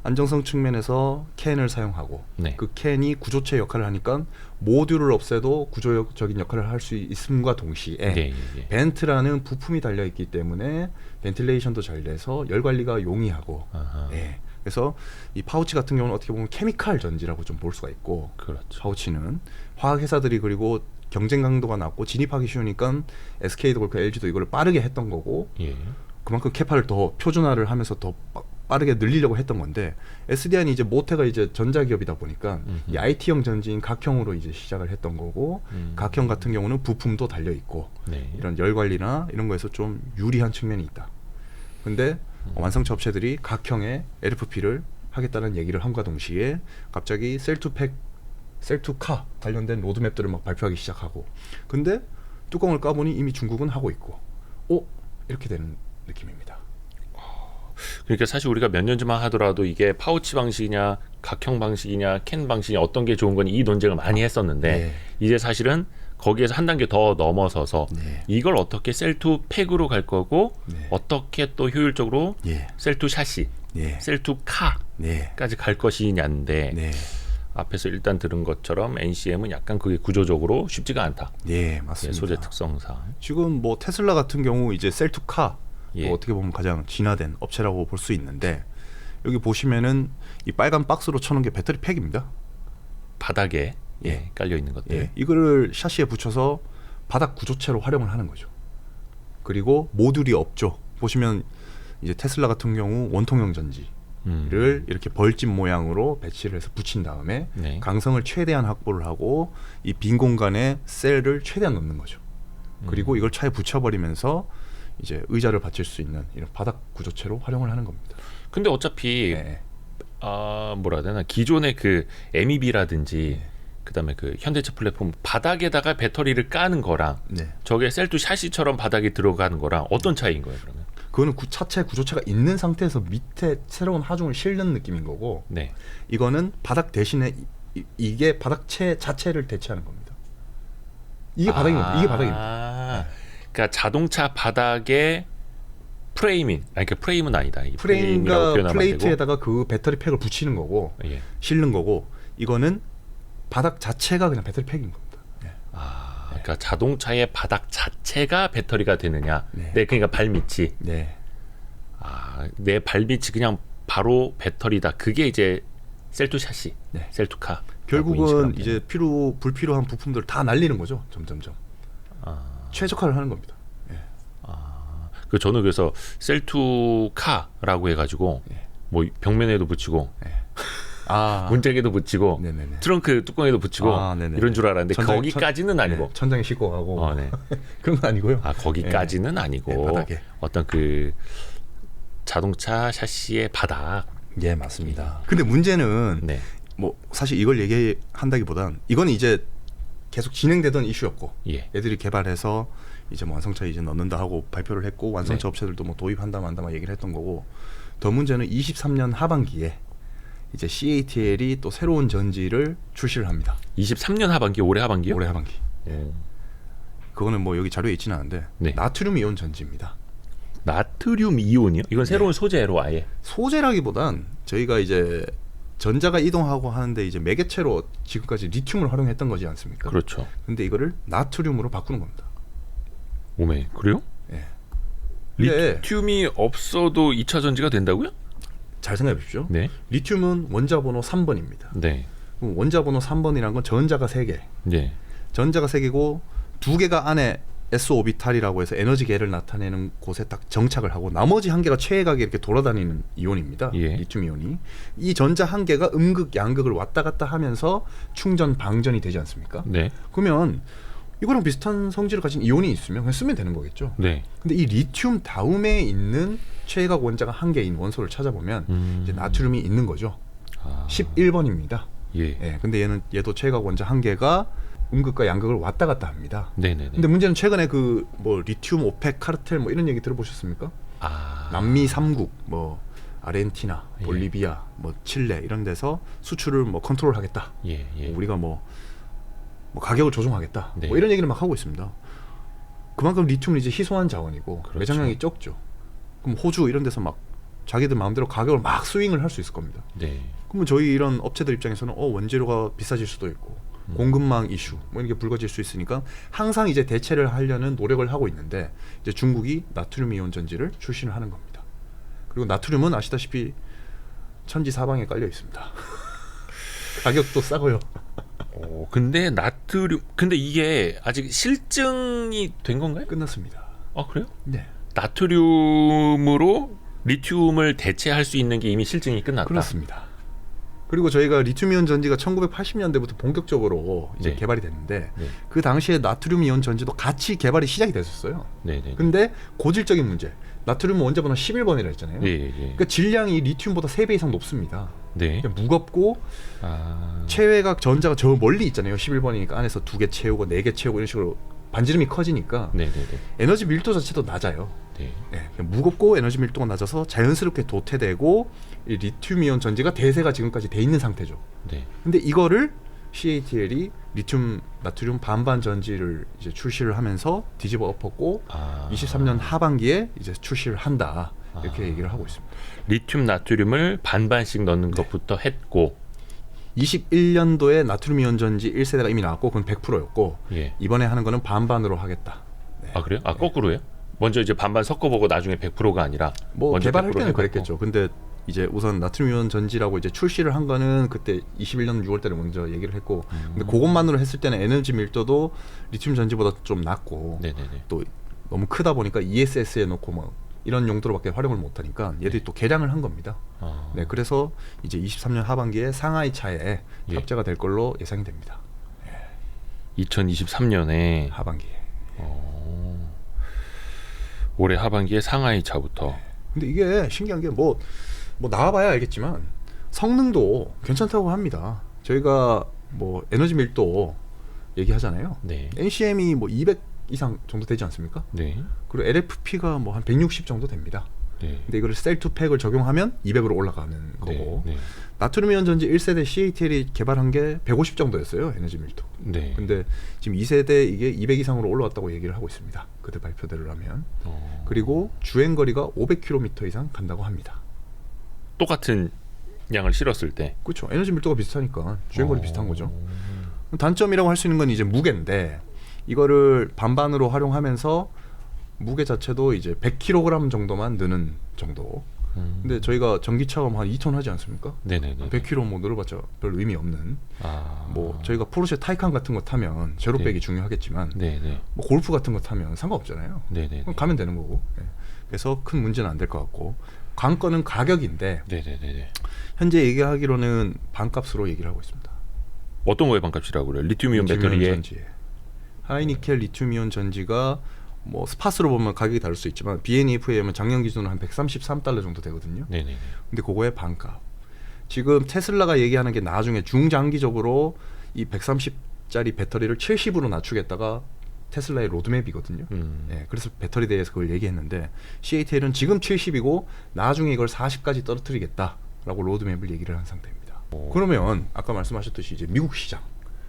안정성 측면에서 캔을 사용하고 네. 그 캔이 구조체 역할을 하니까 모듈을 없애도 구조적인 역할을 할 수 있음과 동시에 네. 벤트라는 부품이 달려 있기 때문에 벤틸레이션도 잘 돼서 열 관리가 용이하고. 네. 그래서 이 파우치 같은 경우는 어떻게 보면 케미칼 전지라고 좀 볼 수가 있고. 그렇죠. 파우치는 화학 회사들이 그리고 경쟁 강도가 낮고 진입하기 쉬우니까 SK도 그렇고 LG도 이걸 빠르게 했던 거고. 예. 그만큼 캐파를 더 표준화를 하면서 더 빠르게 늘리려고 했던 건데 SDI는 이제 모태가 이제 전자기업이다 보니까 이 IT형 전지인 각형으로 이제 시작을 했던 거고 각형 같은 경우는 부품도 달려 있고 네. 이런 열 관리나 이런 거에서 좀 유리한 측면이 있다. 근데 완성차 업체들이 각형의 LFP를 하겠다는 얘기를 함과 동시에 갑자기 셀2팩, 셀2카 관련된 로드맵들을 막 발표하기 시작하고 근데 뚜껑을 까보니 이미 중국은 하고 있고 이렇게 되는 느낌입니다. 그러니까 사실 우리가 몇 년 전만 하더라도 이게 파우치 방식이냐 각형 방식이냐 캔 방식이냐 어떤 게 좋은 건 이 논쟁을 많이 했었는데 네. 이제 사실은 거기에서 한 단계 더 넘어서서 네. 이걸 어떻게 셀2 팩으로 갈 거고 네. 어떻게 또 효율적으로 예. 셀2 샤시, 예. 셀2 네. 카까지 갈 것이냐인데 네. 앞에서 일단 들은 것처럼 NCM은 약간 그게 구조적으로 쉽지가 않다. 예, 맞습니다. 소재 특성상. 지금 뭐 테슬라 같은 경우 이제 셀2카 예. 어떻게 보면 가장 진화된 업체라고 볼 수 있는데 여기 보시면은 이 빨간 박스로 쳐놓은 게 배터리 팩입니다. 바닥에 깔려 있는 것들. 예. 이거를 샤시에 붙여서 바닥 구조체로 활용을 하는 거죠. 그리고 모듈이 없죠. 보시면 이제 테슬라 같은 경우 원통형 전지를 이렇게 벌집 모양으로 배치를 해서 붙인 다음에 네. 강성을 최대한 확보를 하고 이 빈 공간에 셀을 최대한 넣는 거죠. 그리고 이걸 차에 붙여버리면서 이제 의자를 받칠 수 있는 이런 바닥 구조체로 활용을 하는 겁니다. 근데 어차피 네. 뭐라 해야 되나 기존의 그 MEB라든지 그다음에 그 현대차 플랫폼 바닥에다가 배터리를 까는 거랑 네. 저게 셀2 샤시처럼 바닥에 들어가는 거랑 어떤 차이인 거예요 그러면? 그거는 차체 구조체가 있는 상태에서 밑에 새로운 하중을 실는 느낌인 거고 네. 이거는 바닥 대신에 이게 바닥체 자체를 대체하는 겁니다. 이게 바닥입니다. 이게 바닥입니다. 그러니까 자동차 바닥에 프레임인, 그러니까 프레임은 아니다. 이 프레임과 프레임이라고 플레이트에다가 그 배터리 팩을 붙이는 거고 예. 실는 거고 이거는 바닥 자체가 그냥 배터리 팩인 겁니다. 네. 그러니까 자동차의 바닥 자체가 배터리가 되느냐? 네. 네, 그러니까 발밑이. 네. 내 발밑이 그냥 바로 배터리다. 그게 이제 셀2 샤시, 네. 셀2 카. 결국은 이제 불필요한 부품들을 다 날리는 거죠. 점점점. 최적화를 하는 겁니다. 그 저는 그래서 셀2 카라고 해가지고 뭐 벽면에도 붙이고 문짝에도 붙이고 네네네. 트렁크 뚜껑에도 붙이고 이런 줄 알았는데 거기까지는 아니고 천장에 싣고 가고 네. 그런 건 아니고요. 거기까지는 아니고 바닥에. 어떤 그 자동차 샤시의 바닥. 예, 맞습니다. 근데 문제는 뭐 사실 이걸 얘기한다기보단 이건 이제 계속 진행되던 이슈였고 얘들이 개발해서 이제 뭐 완성차에 이제 넣는다 하고 발표를 했고 완성차 업체들도 뭐 도입한다 만다 막 얘기를 했던 거고 더 문제는 23년 하반기에 이제 CATL이 또 새로운 전지를 출시를 합니다. 23년 하반기, 올해 하반기요? 올해 하반기. 그거는 뭐 여기 자료에 있지는 않은데 나트륨 이온 전지입니다. 나트륨 이온이요? 이건 새로운 소재로 아예? 소재라기보단 저희가 이제 전자가 이동하고 하는데 이제 매개체로 지금까지 리튬을 활용했던 거지 않습니까? 그렇죠. 근데 이거를 나트륨으로 바꾸는 겁니다. 오메, 그래요? 예. 리튬이 없어도 2차 전지가 된다고요? 잘 생각해 보십시오. 리튬은 원자 번호 3번입니다. 그럼 원자 번호 3번이라는 건 전자가 3개. 전자가 3개고 2개가 안에 s-오비탈이라고 해서 에너지계를 나타내는 곳에 딱 정착을 하고 나머지 1개가 최애각에 이렇게 돌아다니는 이온입니다. 리튬 이온이. 이 전자 1개가 음극, 양극을 왔다 갔다 하면서 충전, 방전이 되지 않습니까? 그러면 이거랑 비슷한 성질을 가진 이온이 있으면 그냥 쓰면 되는 거겠죠. 근데 이 리튬 다음에 있는 최애각 원자가 1개인 원소를 찾아보면 이제 나트륨이 있는 거죠. 11번입니다. 근데 얘도 최애각 원자 1개가 음극과 양극을 왔다 갔다 합니다. 근데 문제는 최근에 그 뭐 리튬 오펙 카르텔 뭐 이런 얘기 들어보셨습니까? 남미 3국 뭐 아르헨티나, 볼리비아, 뭐 칠레 이런 데서 수출을 뭐 컨트롤하겠다. 우리가 뭐 뭐 가격을 조정하겠다. 네. 뭐 이런 얘기를 막 하고 있습니다. 그만큼 리튬은 이제 희소한 자원이고 그렇죠. 매장량이 적죠. 그럼 호주 이런 데서 막 자기들 마음대로 가격을 막 스윙을 할 수 있을 겁니다. 네. 그러면 저희 이런 업체들 입장에서는 원재료가 비싸질 수도 있고 공급망 이슈 뭐 이런 게 불거질 수 있으니까 항상 이제 대체를 하려는 노력을 하고 있는데 이제 중국이 나트륨 이온 전지를 출시를 하는 겁니다. 그리고 나트륨은 아시다시피 천지 사방에 깔려 있습니다. 가격도 싸고요. 근데 나트륨 근데 이게 아직 실증이 된 건가요? 끝났습니다. 아 그래요? 네. 나트륨으로 리튬을 대체할 수 있는 게 이미 실증이 끝났다. 그렇습니다. 그리고 저희가 리튬이온 전지가 1980년대부터 본격적으로 이제 네. 개발이 됐는데 네. 그 당시에 나트륨 이온 전지도 같이 개발이 시작이 됐었어요. 네네. 근데 고질적인 문제. 나트륨은 원자 번호 11번이라 했잖아요. 예. 그러니까 질량이 리튬보다 3배 이상 높습니다. 네. 그러니까 무겁고 체외각 전자가 저 멀리 있잖아요. 11번이니까 안에서 2개 채우고 4개 채우고 이런 식으로 반지름이 커지니까 네네네. 에너지 밀도 자체도 낮아요. 네. 네, 무겁고 에너지 밀도가 낮아서 자연스럽게 도태되고 이 리튬이온 전지가 대세가 지금까지 돼 있는 상태죠. 네. 근데 이거를 CATL이 리튬 나트륨 반반 전지를 이제 출시를 하면서 뒤집어 엎었고 23년 하반기에 이제 출시를 한다. 이렇게 얘기를 하고 있습니다. 리튬 나트륨을 반반씩 넣는 것부터 했고 21년도에 나트륨 이온 전지 1세대가 이미 나왔고 그건 100%였고 예. 이번에 하는 거는 반반으로 하겠다. 네. 아 그래요? 거꾸로요? 먼저 이제 반반 섞어보고 나중에 100%가 아니라 뭐 먼저 개발할 100% 때는 해갖고. 그랬겠죠. 근데 이제 우선 나트륨 이온 전지라고 이제 출시를 한 거는 그때 21년 6월달에 먼저 얘기를 했고 근데 그것만으로 했을 때는 에너지 밀도도 리튬 전지보다 좀 낮고 네네네. 또 너무 크다 보니까 ESS에 놓고 뭐 이런 용도로밖에 활용을 못하니까 얘들이 또 개량을 한 겁니다. 네, 그래서 이제 23년 하반기에 상하이 차에 예. 탑재가 될 걸로 예상이 됩니다. 2023년에 하반기에. 올해 하반기에 상하이 차부터. 근데 이게 신기한 게 뭐 나와봐야 알겠지만 성능도 괜찮다고 합니다. 저희가 뭐 에너지 밀도 얘기하잖아요. 네. NCM이 뭐 200 이상 정도 되지 않습니까? 네. 그리고 LFP가 뭐 한 160 정도 됩니다. 네. 근데 이거를 셀2팩을 적용하면 200으로 올라가는 거고 네. 나트륨 이온 전지 1세대 CATL이 개발한 게 150 정도였어요. 에너지 밀도. 네. 근데 지금 2세대 이게 200 이상으로 올라왔다고 얘기를 하고 있습니다. 그때 발표대로라면. 그리고 주행 거리가 500km 이상 간다고 합니다. 똑같은 양을 실었을 때. 그렇죠. 에너지 밀도가 비슷하니까 주행 거리 비슷한 거죠. 단점이라고 할 수 있는 건 이제 무게인데 이거를 반반으로 활용하면서 무게 자체도 이제 100kg 정도만 느는 정도. 근데 저희가 전기차가 한 2톤 하지 않습니까? 네네네. 100kg 뭐 늘어봤자 별 의미 없는. 아. 뭐 저희가 포르쉐 타이칸 같은 거 타면 제로백이 네. 중요하겠지만 네네. 뭐 골프 같은 거 타면 상관없잖아요. 네네. 그럼 가면 되는 거고. 네. 그래서 큰 문제는 안 될 것 같고 관건은 가격인데 네네네. 현재 얘기하기로는 반값으로 얘기를 하고 있습니다. 어떤 거에 반값이라고 그래요? 리튬이온 배터리에. 전지에 하이니켈 리튬이온 전지가 뭐 스팟으로 보면 가격이 다를 수 있지만 BNEF에 하면 작년 기준으로 한 133달러 정도 되거든요. 네네. 근데 그거의 반값. 지금 테슬라가 얘기하는 게 나중에 중장기적으로 이 130짜리 배터리를 70으로 낮추겠다가 테슬라의 로드맵이거든요. 네, 그래서 배터리에 대해서 그걸 얘기했는데 CATL은 지금 70이고 나중에 이걸 40까지 떨어뜨리겠다라고 로드맵을 얘기를 한 상태입니다. 그러면 아까 말씀하셨듯이 이제 미국 시장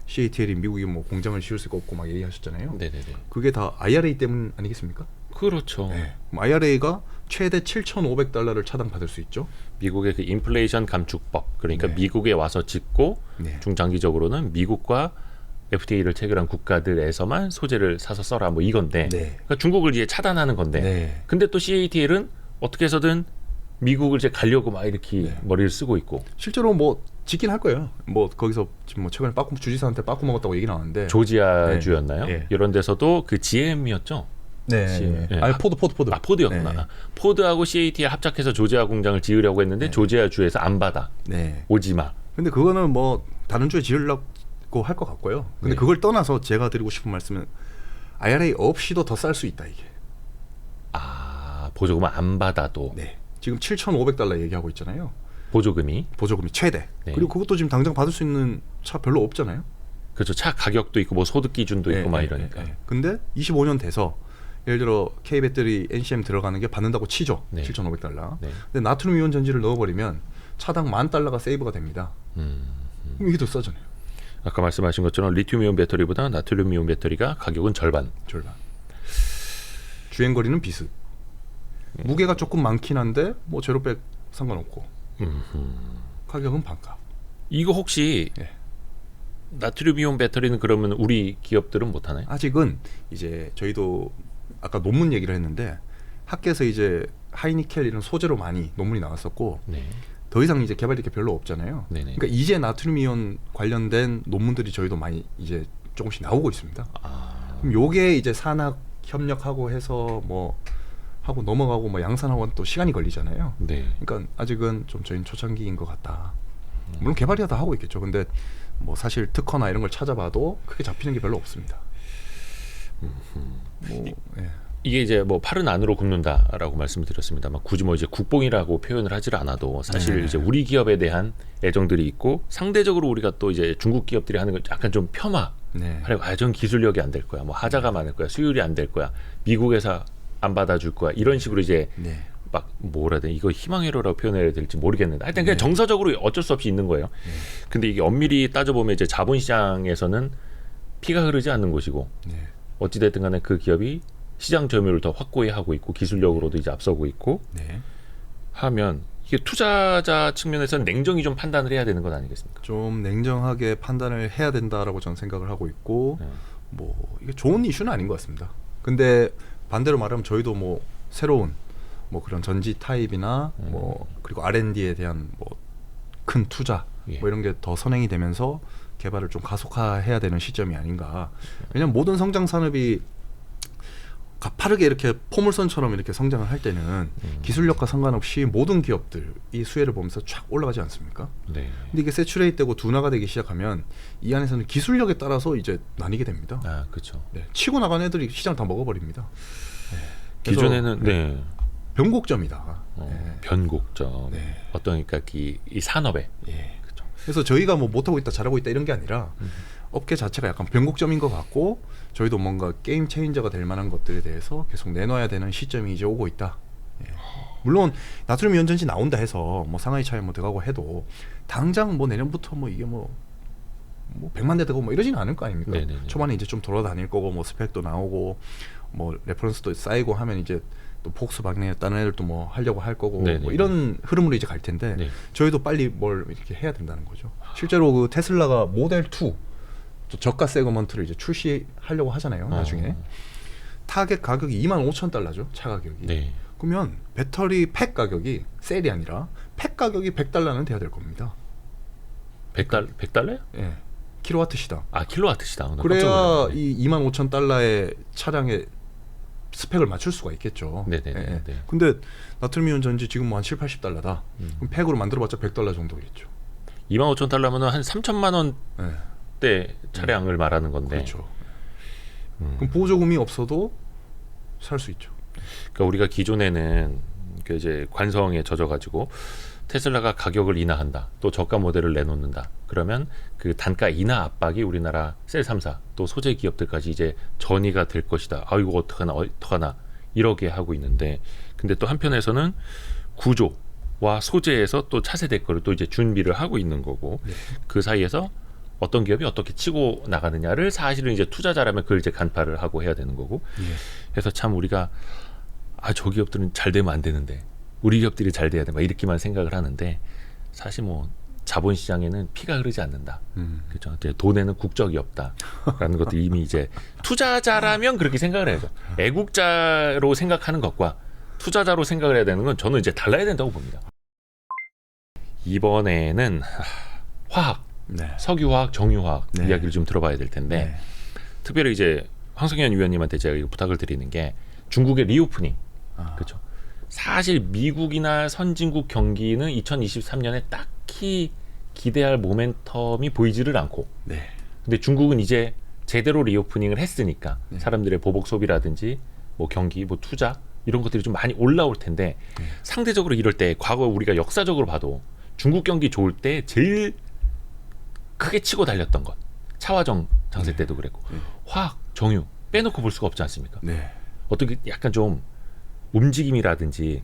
CATL이 미국이 뭐 공장을 지을 수가 없고 막 얘기하셨잖아요. 네네네. 그게 다 IRA 때문 아니겠습니까? 그렇죠. 네. IRA가 최대 7,500달러를 차단받을 수 있죠. 미국의 그 인플레이션 감축법, 그러니까 네. 미국에 와서 짓고 네. 중장기적으로는 미국과 FTA를 체결한 국가들에서만 소재를 사서 써라 뭐 이건데, 네. 그러니까 중국을 이제 차단하는 건데, 네. 근데 또 CATL은 어떻게 해서든 미국을 이제 가려고 막 이렇게 네. 머리를 쓰고 있고. 실제로 뭐 짓긴 할 거예요. 뭐 거기서 지금 뭐 최근에 빠꾸 주지사한테 빠꾸 먹었다고 얘기 나왔는데. 조지아주였나요? 네. 이런 데서도 그 GM이었죠. 네. 네. 아니 포드. 아 포드였구나. 네. 포드하고 CATL 합작해서 조지아 공장을 지으려고 했는데 네. 조지아주에서 안 받아. 네. 오지 마. 근데 그거는 뭐 다른 주에 지으려고 할 것 같고요. 근데 네. 그걸 떠나서 제가 드리고 싶은 말씀은 IRA 없이도 더 쌀 수 있다 이게. 아 보조금을 안 받아도. 네. 지금 7,500달러 얘기하고 있잖아요. 보조금이. 보조금이 최대. 네. 그리고 그것도 지금 당장 받을 수 있는 차 별로 없잖아요. 그렇죠. 차 가격도 있고 뭐 소득 기준도 있고 막 이러니까. 근데 25년 돼서 예를 들어 K 배터리 NCM 들어가는 게 받는다고 치죠. 네. 7,500달러. 네. 근데 나트륨 이온 전지를 넣어버리면 차당 $10,000가 세이브가 됩니다. 그럼 이게 더 싸잖아요. 아까 말씀하신 것처럼 리튬이온 배터리보다 나트륨이온 배터리가 가격은 절반. 주행 거리는 비슷. 무게가 조금 많긴 한데 뭐 제로백 상관없고. 가격은 반값. 이거 혹시 예. 나트륨이온 배터리는 그러면 우리 기업들은 못 하나요? 아직은 이제 저희도 아까 논문 얘기를 했는데 학계에서 이제 하이니켈 이런 소재로 많이 논문이 나왔었고 네. 더 이상 이제 개발될 게 별로 없잖아요. 네네. 그러니까 이제 나트륨이온 관련된 논문들이 저희도 많이 이제 조금씩 나오고 있습니다. 그럼 요게 이제 산학 협력하고 해서 뭐 하고 넘어가고 뭐 양산하고 또 시간이 걸리잖아요. 네. 그러니까 아직은 좀 저희는 초창기인 것 같다. 물론 개발이야 다 하고 있겠죠. 근데 뭐 사실 특허나 이런 걸 찾아봐도 크게 잡히는 게 별로 없습니다. 뭐, 예. 이게 이제 뭐 팔은 안으로 굽는다라고 말씀을 드렸습니다만 굳이 뭐 이제 국뽕이라고 표현을 하질 않아도 사실 이제 우리 기업에 대한 애정들이 있고 상대적으로 우리가 또 이제 중국 기업들이 하는 걸 약간 좀 폄하. 전 기술력이 안 될 거야. 뭐 하자가 많을 거야. 수율이 안 될 거야. 미국에서 안 받아줄 거야. 이런 식으로 이제 막 뭐라 해야 돼? 이거 희망회로라고 표현해야 될지 모르겠는데 하여튼 그냥 정서적으로 어쩔 수 없이 있는 거예요. 근데 이게 엄밀히 따져보면 이제 자본시장에서는 피가 흐르지 않는 곳이고 어찌됐든 간에 그 기업이 시장 점유율을 더 확고히 하고 있고 기술력으로도 이제 앞서고 있고 하면 이게 투자자 측면에서는 냉정히 좀 판단을 해야 되는 건 아니겠습니까? 좀 냉정하게 판단을 해야 된다라고 저는 생각을 하고 있고 뭐 이게 좋은 이슈는 아닌 것 같습니다. 근데 반대로 말하면 저희도 뭐 새로운 뭐 그런 전지 타입이나 뭐 그리고 R&D에 대한 뭐 큰 투자 뭐 이런 게 더 선행이 되면서 개발을 좀 가속화해야 되는 시점이 아닌가. 왜냐하면 모든 성장 산업이 가파르게 이렇게 포물선처럼 이렇게 성장을 할 때는 기술력과 상관없이 모든 기업들이 수혜를 보면서 쫙 올라가지 않습니까? 근데 이게 세츄레이트 되고 둔화가 되기 시작하면 이 안에서는 기술력에 따라서 이제 나뉘게 됩니다. 그렇죠. 치고 나간 애들이 시장 다 먹어버립니다. 기존에는 변곡점이다. 변곡점. 어떤 그러니까 이 산업에. 그렇죠. 그래서 저희가 뭐 못하고 있다 잘하고 있다 이런 게 아니라 업계 자체가 약간 변곡점인 것 같고 저희도 뭔가 게임 체인저가 될 만한 것들에 대해서 계속 내놔야 되는 시점이 이제 오고 있다. 물론 나트륨 이온 전지 나온다 해서 뭐 상하이 차에 뭐 들어가고 해도 당장 뭐 내년부터 뭐 이게 뭐 100만 대 되고 뭐 이러지는 않을 거 아닙니까? 초반에 이제 좀 돌아다닐 거고 뭐 스펙도 나오고 뭐 레퍼런스도 쌓이고 하면 이제 또 폭스바겐에 다른 애들도 뭐 하려고 할 거고 뭐 이런 흐름으로 이제 갈 텐데 저희도 빨리 뭘 이렇게 해야 된다는 거죠. 실제로 그 테슬라가 모델 2 또 저가 세그먼트를 이제 출시하려고 하잖아요. 나중에 타겟 가격이 25,000달러죠. 차 가격이. 그러면 배터리 팩 가격이 셀이 아니라 팩 가격이 100달러는 돼야 될 겁니다. 100달러요? 예. 킬로와트 시당. 킬로와트 시당. 그래야 이 25,000달러의 차량의 스펙을 맞출 수가 있겠죠. 근데 나트륨이온 전지 지금 뭐 한 7, 80달러다. 그럼 팩으로 만들어봤자 100달러 정도겠죠. 25,000달러면 한 3천만 원대 차량을 말하는 건데. 그렇죠. 그럼 보조금이 없어도 살 수 있죠. 그러니까 우리가 기존에는 그 이제 관성에 젖어가지고 테슬라가 가격을 인하한다, 또 저가 모델을 내놓는다. 그러면 그 단가 인하 압박이 우리나라 셀 3사 또 소재 기업들까지 이제 전이가 될 것이다. 이거 어떡하나 이러게 하고 있는데, 근데 또 한편에서는 구조와 소재에서 또 차세대 거를 또 이제 준비를 하고 있는 거고, 그 사이에서 어떤 기업이 어떻게 치고 나가느냐를 사실은 이제 투자자라면 그걸 이제 간파를 하고 해야 되는 거고. 그래서 참 우리가 저 기업들은 잘 되면 안 되는데 우리 기업들이 잘 돼야 돼 막 이렇게만 생각을 하는데, 사실 뭐 자본시장에는 피가 흐르지 않는다. 그렇죠. 돈에는 국적이 없다라는 것도 이미 이제 투자자라면 그렇게 생각을 해야죠. 애국자로 생각하는 것과 투자자로 생각을 해야 되는 건 저는 이제 달라야 된다고 봅니다. 이번에는 화학, 석유화학, 정유화학 이야기를 좀 들어봐야 될 텐데, 특별히 이제 황석현 위원님한테 제가 이거 부탁을 드리는 게 중국의 리오프닝. 그렇죠. 사실 미국이나 선진국 경기는 2023년에 딱히 기대할 모멘텀이 보이지를 않고, 근데 중국은 이제 제대로 리오프닝을 했으니까 사람들의 보복 소비라든지 뭐 경기, 뭐 투자 이런 것들이 좀 많이 올라올 텐데, 상대적으로 이럴 때 과거 우리가 역사적으로 봐도 중국 경기 좋을 때 제일 크게 치고 달렸던 것, 차화정 장세 때도 그랬고 화학, 정유 빼놓고 볼 수가 없지 않습니까? 어떻게 약간 좀 움직임이라든지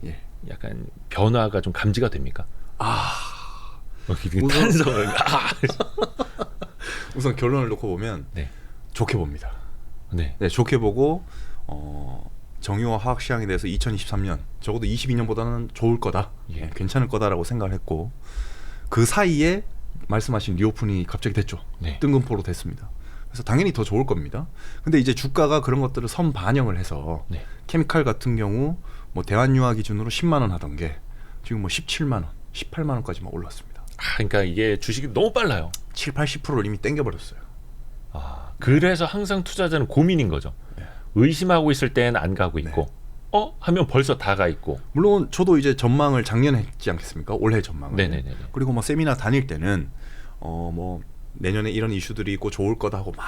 약간 변화가 좀 감지가 됩니까? 탄성을 우선 결론을 놓고 보면 네. 좋게 봅니다. 네. 네, 좋게 보고 정유와 화학 시장에 대해서 2023년 적어도 22년보다는 좋을 거다, 예. 괜찮을 거다라고 생각을 했고 그 사이에 말씀하신 리오픈이 갑자기 됐죠. 네. 뜬금포로 됐습니다. 그래서 당연히 더 좋을 겁니다. 근데 이제 주가가 그런 것들을 선반영을 해서 네. 케미칼 같은 경우 뭐 대한유화 기준으로 10만 원 하던 게 지금 뭐 17만 원, 18만 원까지만 올랐습니다. 그러니까 이게 주식이 너무 빨라요. 7, 80%를 이미 땡겨버렸어요. 그래서 항상 투자자는 고민인 거죠. 네. 의심하고 있을 때는 안 가고 있고 하면 벌써 다 가 있고. 물론 저도 이제 전망을 작년에 했지 않겠습니까? 올해 전망을. 네네네. 그리고 뭐 세미나 다닐 때는 뭐 내년에 이런 이슈들이 있고 좋을 거다 하고 막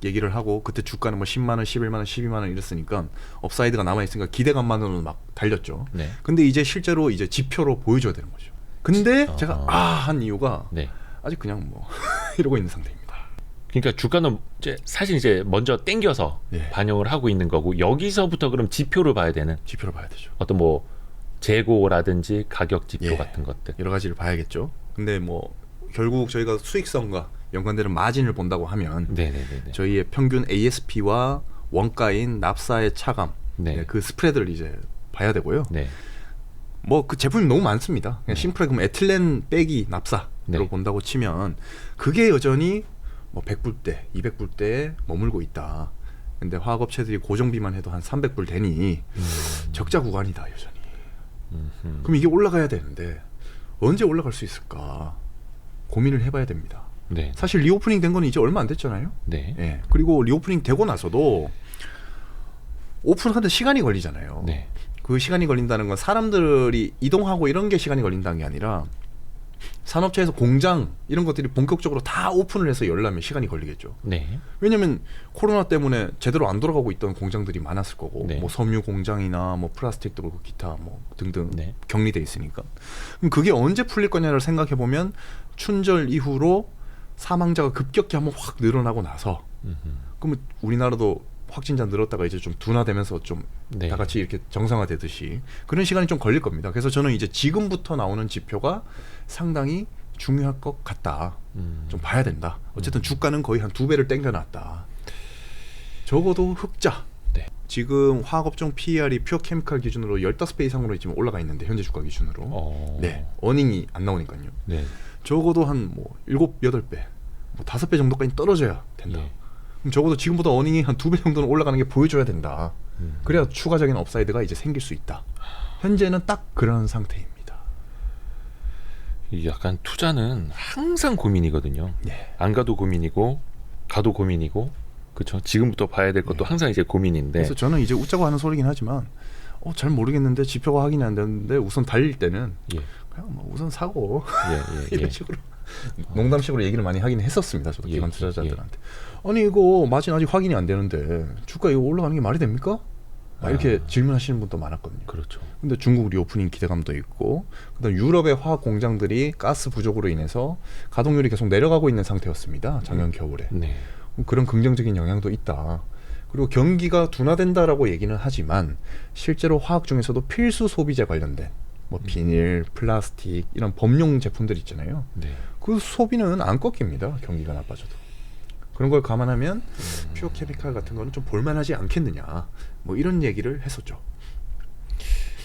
얘기를 하고 그때 주가는 뭐 10만 원, 11만 원, 12만 원 이랬으니까 업사이드가 남아 있으니까 기대감만으로는 막 달렸죠. 네. 근데 이제 실제로 이제 지표로 보여줘야 되는 거죠. 근데 제가 한 이유가 네. 아직 그냥 뭐 이러고 있는 상태입니다. 그러니까 주가는 사실 이제 먼저 땡겨서 예. 반영을 하고 있는 거고 여기서부터 그럼 지표를 봐야 되는 지표를 봐야 되죠. 어떤 뭐 재고라든지 가격 지표 예. 같은 것들. 여러 가지를 봐야겠죠. 근데 뭐 결국 저희가 수익성과 연관되는 마진을 본다고 하면 네네네. 저희의 평균 ASP와 원가인 납사의 차감, 네. 그 스프레드를 이제 봐야 되고요. 네. 뭐 그 제품이 너무 많습니다. 그냥 심플하게 그럼 에틸렌 빼기 납사로 네. 본다고 치면 그게 여전히 뭐 100불대, 200불대에 머물고 있다. 근데 화학업체들이 고정비만 해도 한 300불 되니 적자 구간이다 여전히. 그럼 이게 올라가야 되는데 언제 올라갈 수 있을까 고민을 해봐야 됩니다. 네. 사실 리오프닝 된 건 이제 얼마 안 됐잖아요. 네. 예. 그리고 리오프닝 되고 나서도 오픈하는 시간이 걸리잖아요. 네. 그 시간이 걸린다는 건 사람들이 이동하고 이런 게 시간이 걸린다는 게 아니라 산업체에서 공장 이런 것들이 본격적으로 다 오픈을 해서 열려면 시간이 걸리겠죠. 네. 왜냐하면 코로나 때문에 제대로 안 돌아가고 있던 공장들이 많았을 거고 네. 뭐 섬유 공장이나 뭐 플라스틱도 그렇고 기타 뭐 등등 네. 격리돼 있으니까 그럼 그게 언제 풀릴 거냐를 생각해 보면 춘절 이후로 사망자가 급격히 한번 확 늘어나고 나서 그러면 우리나라도 확진자 늘었다가 이제 좀 둔화되면서 좀 네. 다 같이 이렇게 정상화되듯이 그런 시간이 좀 걸릴 겁니다. 그래서 저는 이제 지금부터 나오는 지표가 상당히 중요할 것 같다. 좀 봐야 된다. 어쨌든 주가는 거의 한 2배를 땡겨놨다. 적어도 흑자. 네. 지금 화학업종 PER이 퓨어 케미칼 기준으로 15배 이상으로 지금 올라가 있는데 현재 주가 기준으로. 네. 어닝이 안 나오니까요. 네. 적어도 한 뭐 7, 8배, 뭐 5배 정도까지 떨어져야 된다. 예. 그럼 적어도 지금보다 어닝이 한 2배 정도는 올라가는 게 보여줘야 된다. 그래야 추가적인 업사이드가 이제 생길 수 있다. 현재는 딱 그런 상태입니다. 이 약간 투자는 항상 고민이거든요. 네. 안 가도 고민이고 가도 고민이고 그렇죠. 지금부터 봐야 될 것도 항상 이제 고민인데. 그래서 저는 이제 웃자고 하는 소리긴 하지만 잘 모르겠는데 지표가 확인이 안 되는데 우선 달릴 때는 예. 그냥 뭐 우선 사고 예. 이런 식으로 농담식으로 얘기를 많이 하긴 했었습니다. 저도 기관 예. 투자자들한테. 아니 이거 마진 아직 확인이 안 되는데 주가 이거 올라가는 게 말이 됩니까? 이렇게 질문하시는 분도 많았거든요. 그렇죠. 근데 중국 리오프닝 기대감도 있고 그다음 유럽의 화학 공장들이 가스 부족으로 인해서 가동률이 계속 내려가고 있는 상태였습니다. 작년 겨울에. 네. 그런 긍정적인 영향도 있다. 그리고 경기가 둔화된다라고 얘기는 하지만 실제로 화학 중에서도 필수 소비재 관련된 뭐 비닐, 플라스틱 이런 범용 제품들 있잖아요. 네. 그 소비는 안 꺾입니다. 경기가 나빠져도. 그런 걸 감안하면 퓨어 케미칼 같은 거는 좀 볼만하지 않겠느냐. 뭐 이런 얘기를 했었죠.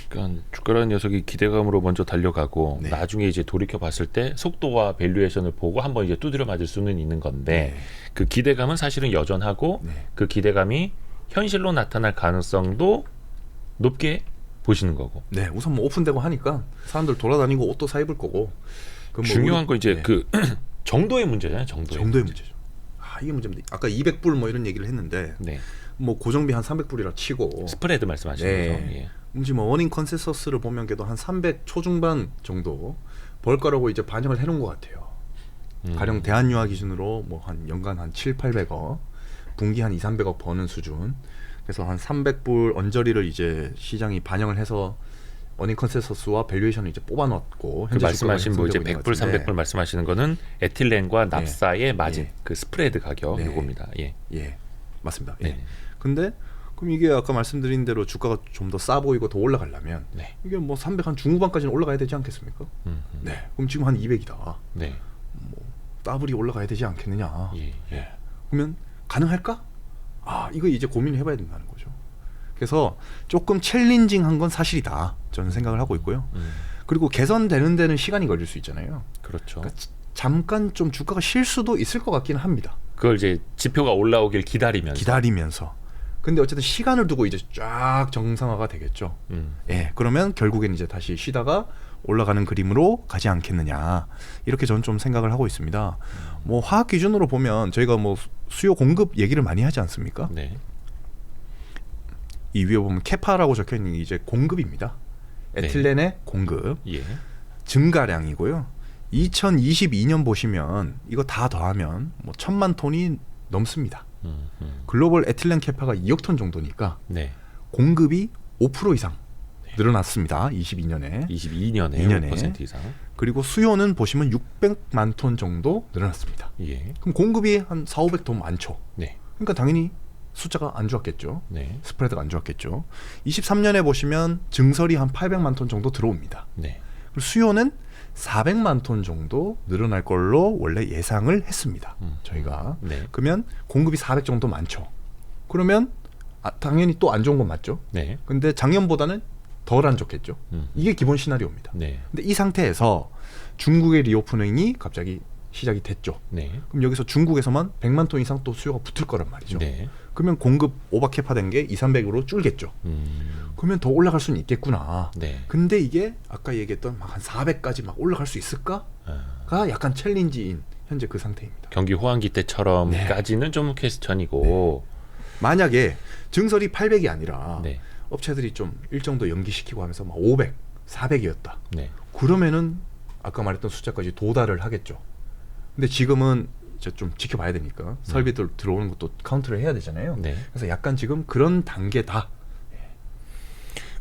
그러니까 주가라는 녀석이 기대감으로 먼저 달려가고 네. 나중에 이제 돌이켜 봤을 때 속도와 밸류에이션을 보고 한번 이제 두드려 맞을 수는 있는 건데 네. 그 기대감은 사실은 여전하고 네. 그 기대감이 현실로 나타날 가능성도 높게 보시는 거고. 네, 우선 뭐 오픈되고 하니까 사람들 돌아다니고 옷도 사 입을 거고. 뭐 중요한 건 이제 네. 그 정도의 문제잖아요. 정도의 문제죠. 이게 문제입니다. 아까 200불 뭐 이런 얘기를 했는데 네. 뭐 고정비 한 300불이라 치고 스프레드 말씀하시는 네. 거죠. 예. 지금 어닝 컨센서스를 보면 걔도 한 300 초중반 정도 벌 거라고 이제 반영을 해놓은 것 같아요. 가령 대한유화 기준으로 뭐 한 연간 한 7, 800억, 분기 한 2, 300억 버는 수준. 그래서 한 300불 언저리를 이제 시장이 반영을 해서 어닝 컨센서스와 밸류에이션을 이제 뽑아놨고 그 말씀하신 뭐 이제 100불, 300불 말씀하시는 거는 에틸렌과 납사의 마진, 그 스프레드 가격 요겁니다. 예. 예, 맞습니다. 예. 네. 근데 그럼 이게 아까 말씀드린 대로 주가가 좀 더 싸 보이고 더 올라가려면 네. 이게 뭐 300 한 중후반까지는 올라가야 되지 않겠습니까? 네. 그럼 지금 한 200이다. 네. 뭐 더블이 올라가야 되지 않겠느냐. 예. 그러면 가능할까? 이거 이제 고민을 해봐야 된다는 거죠. 그래서 조금 챌린징한 건 사실이다. 저는 생각을 하고 있고요. 그리고 개선되는 데는 시간이 걸릴 수 있잖아요. 그렇죠. 그러니까 잠깐 좀 주가가 쉴 수도 있을 것 같기는 합니다. 그걸 이제 지표가 올라오길 기다리면서. 근데 어쨌든 시간을 두고 이제 쫙 정상화가 되겠죠. 예, 그러면 결국엔 이제 다시 쉬다가 올라가는 그림으로 가지 않겠느냐. 이렇게 저는 좀 생각을 하고 있습니다. 뭐 화학 기준으로 보면 저희가 뭐 수요 공급 얘기를 많이 하지 않습니까? 네. 이 위에 보면 캐파라고 적혀 있는 게 이제 공급입니다. 에틸렌의 공급. 예. 증가량이고요. 2022년 보시면 이거 다 더하면 뭐 1,000만 톤이 넘습니다. 글로벌 에틸렌 캐파가 2억 톤 정도니까 네. 공급이 5% 이상 늘어났습니다. 22년에 5% 이상. 그리고 수요는 보시면 600만 톤 정도 늘어났습니다. 예. 그럼 공급이 한 4,500톤 많죠. 네. 그러니까 당연히 숫자가 안 좋았겠죠. 네. 스프레드가 안 좋았겠죠. 23년에 보시면 증설이 한 800만 톤 정도 들어옵니다. 네. 그리고 수요는 400만 톤 정도 늘어날 걸로 원래 예상을 했습니다. 저희가. 네. 그러면 공급이 400 정도 많죠. 그러면 당연히 또 안 좋은 건 맞죠. 네. 근데 작년보다는 덜 안 좋겠죠. 이게 기본 시나리오입니다. 네. 근데 이 상태에서 중국의 리오프닝이 갑자기 시작이 됐죠. 네. 그럼 여기서 중국에서만 100만 톤 이상 또 수요가 붙을 거란 말이죠. 네. 그러면 공급 오버캐파된 게 200~300으로 줄겠죠. 그러면 더 올라갈 수는 있겠구나. 네. 근데 이게 아까 얘기했던 막 한 400까지 막 올라갈 수 있을까?가 약간 챌린지인 현재 그 상태입니다. 경기 호황기 때처럼까지는 좀 퀘스천이고 만약에 증설이 800이 아니라 네. 업체들이 좀 일정도 연기시키고 하면서 막 500, 400이었다. 네. 그러면은 아까 말했던 숫자까지 도달을 하겠죠. 근데 지금은 이제 좀 지켜봐야 되니까 설비들 들어오는 것도 카운트를 해야 되잖아요. 네. 그래서 약간 지금 그런 단계다.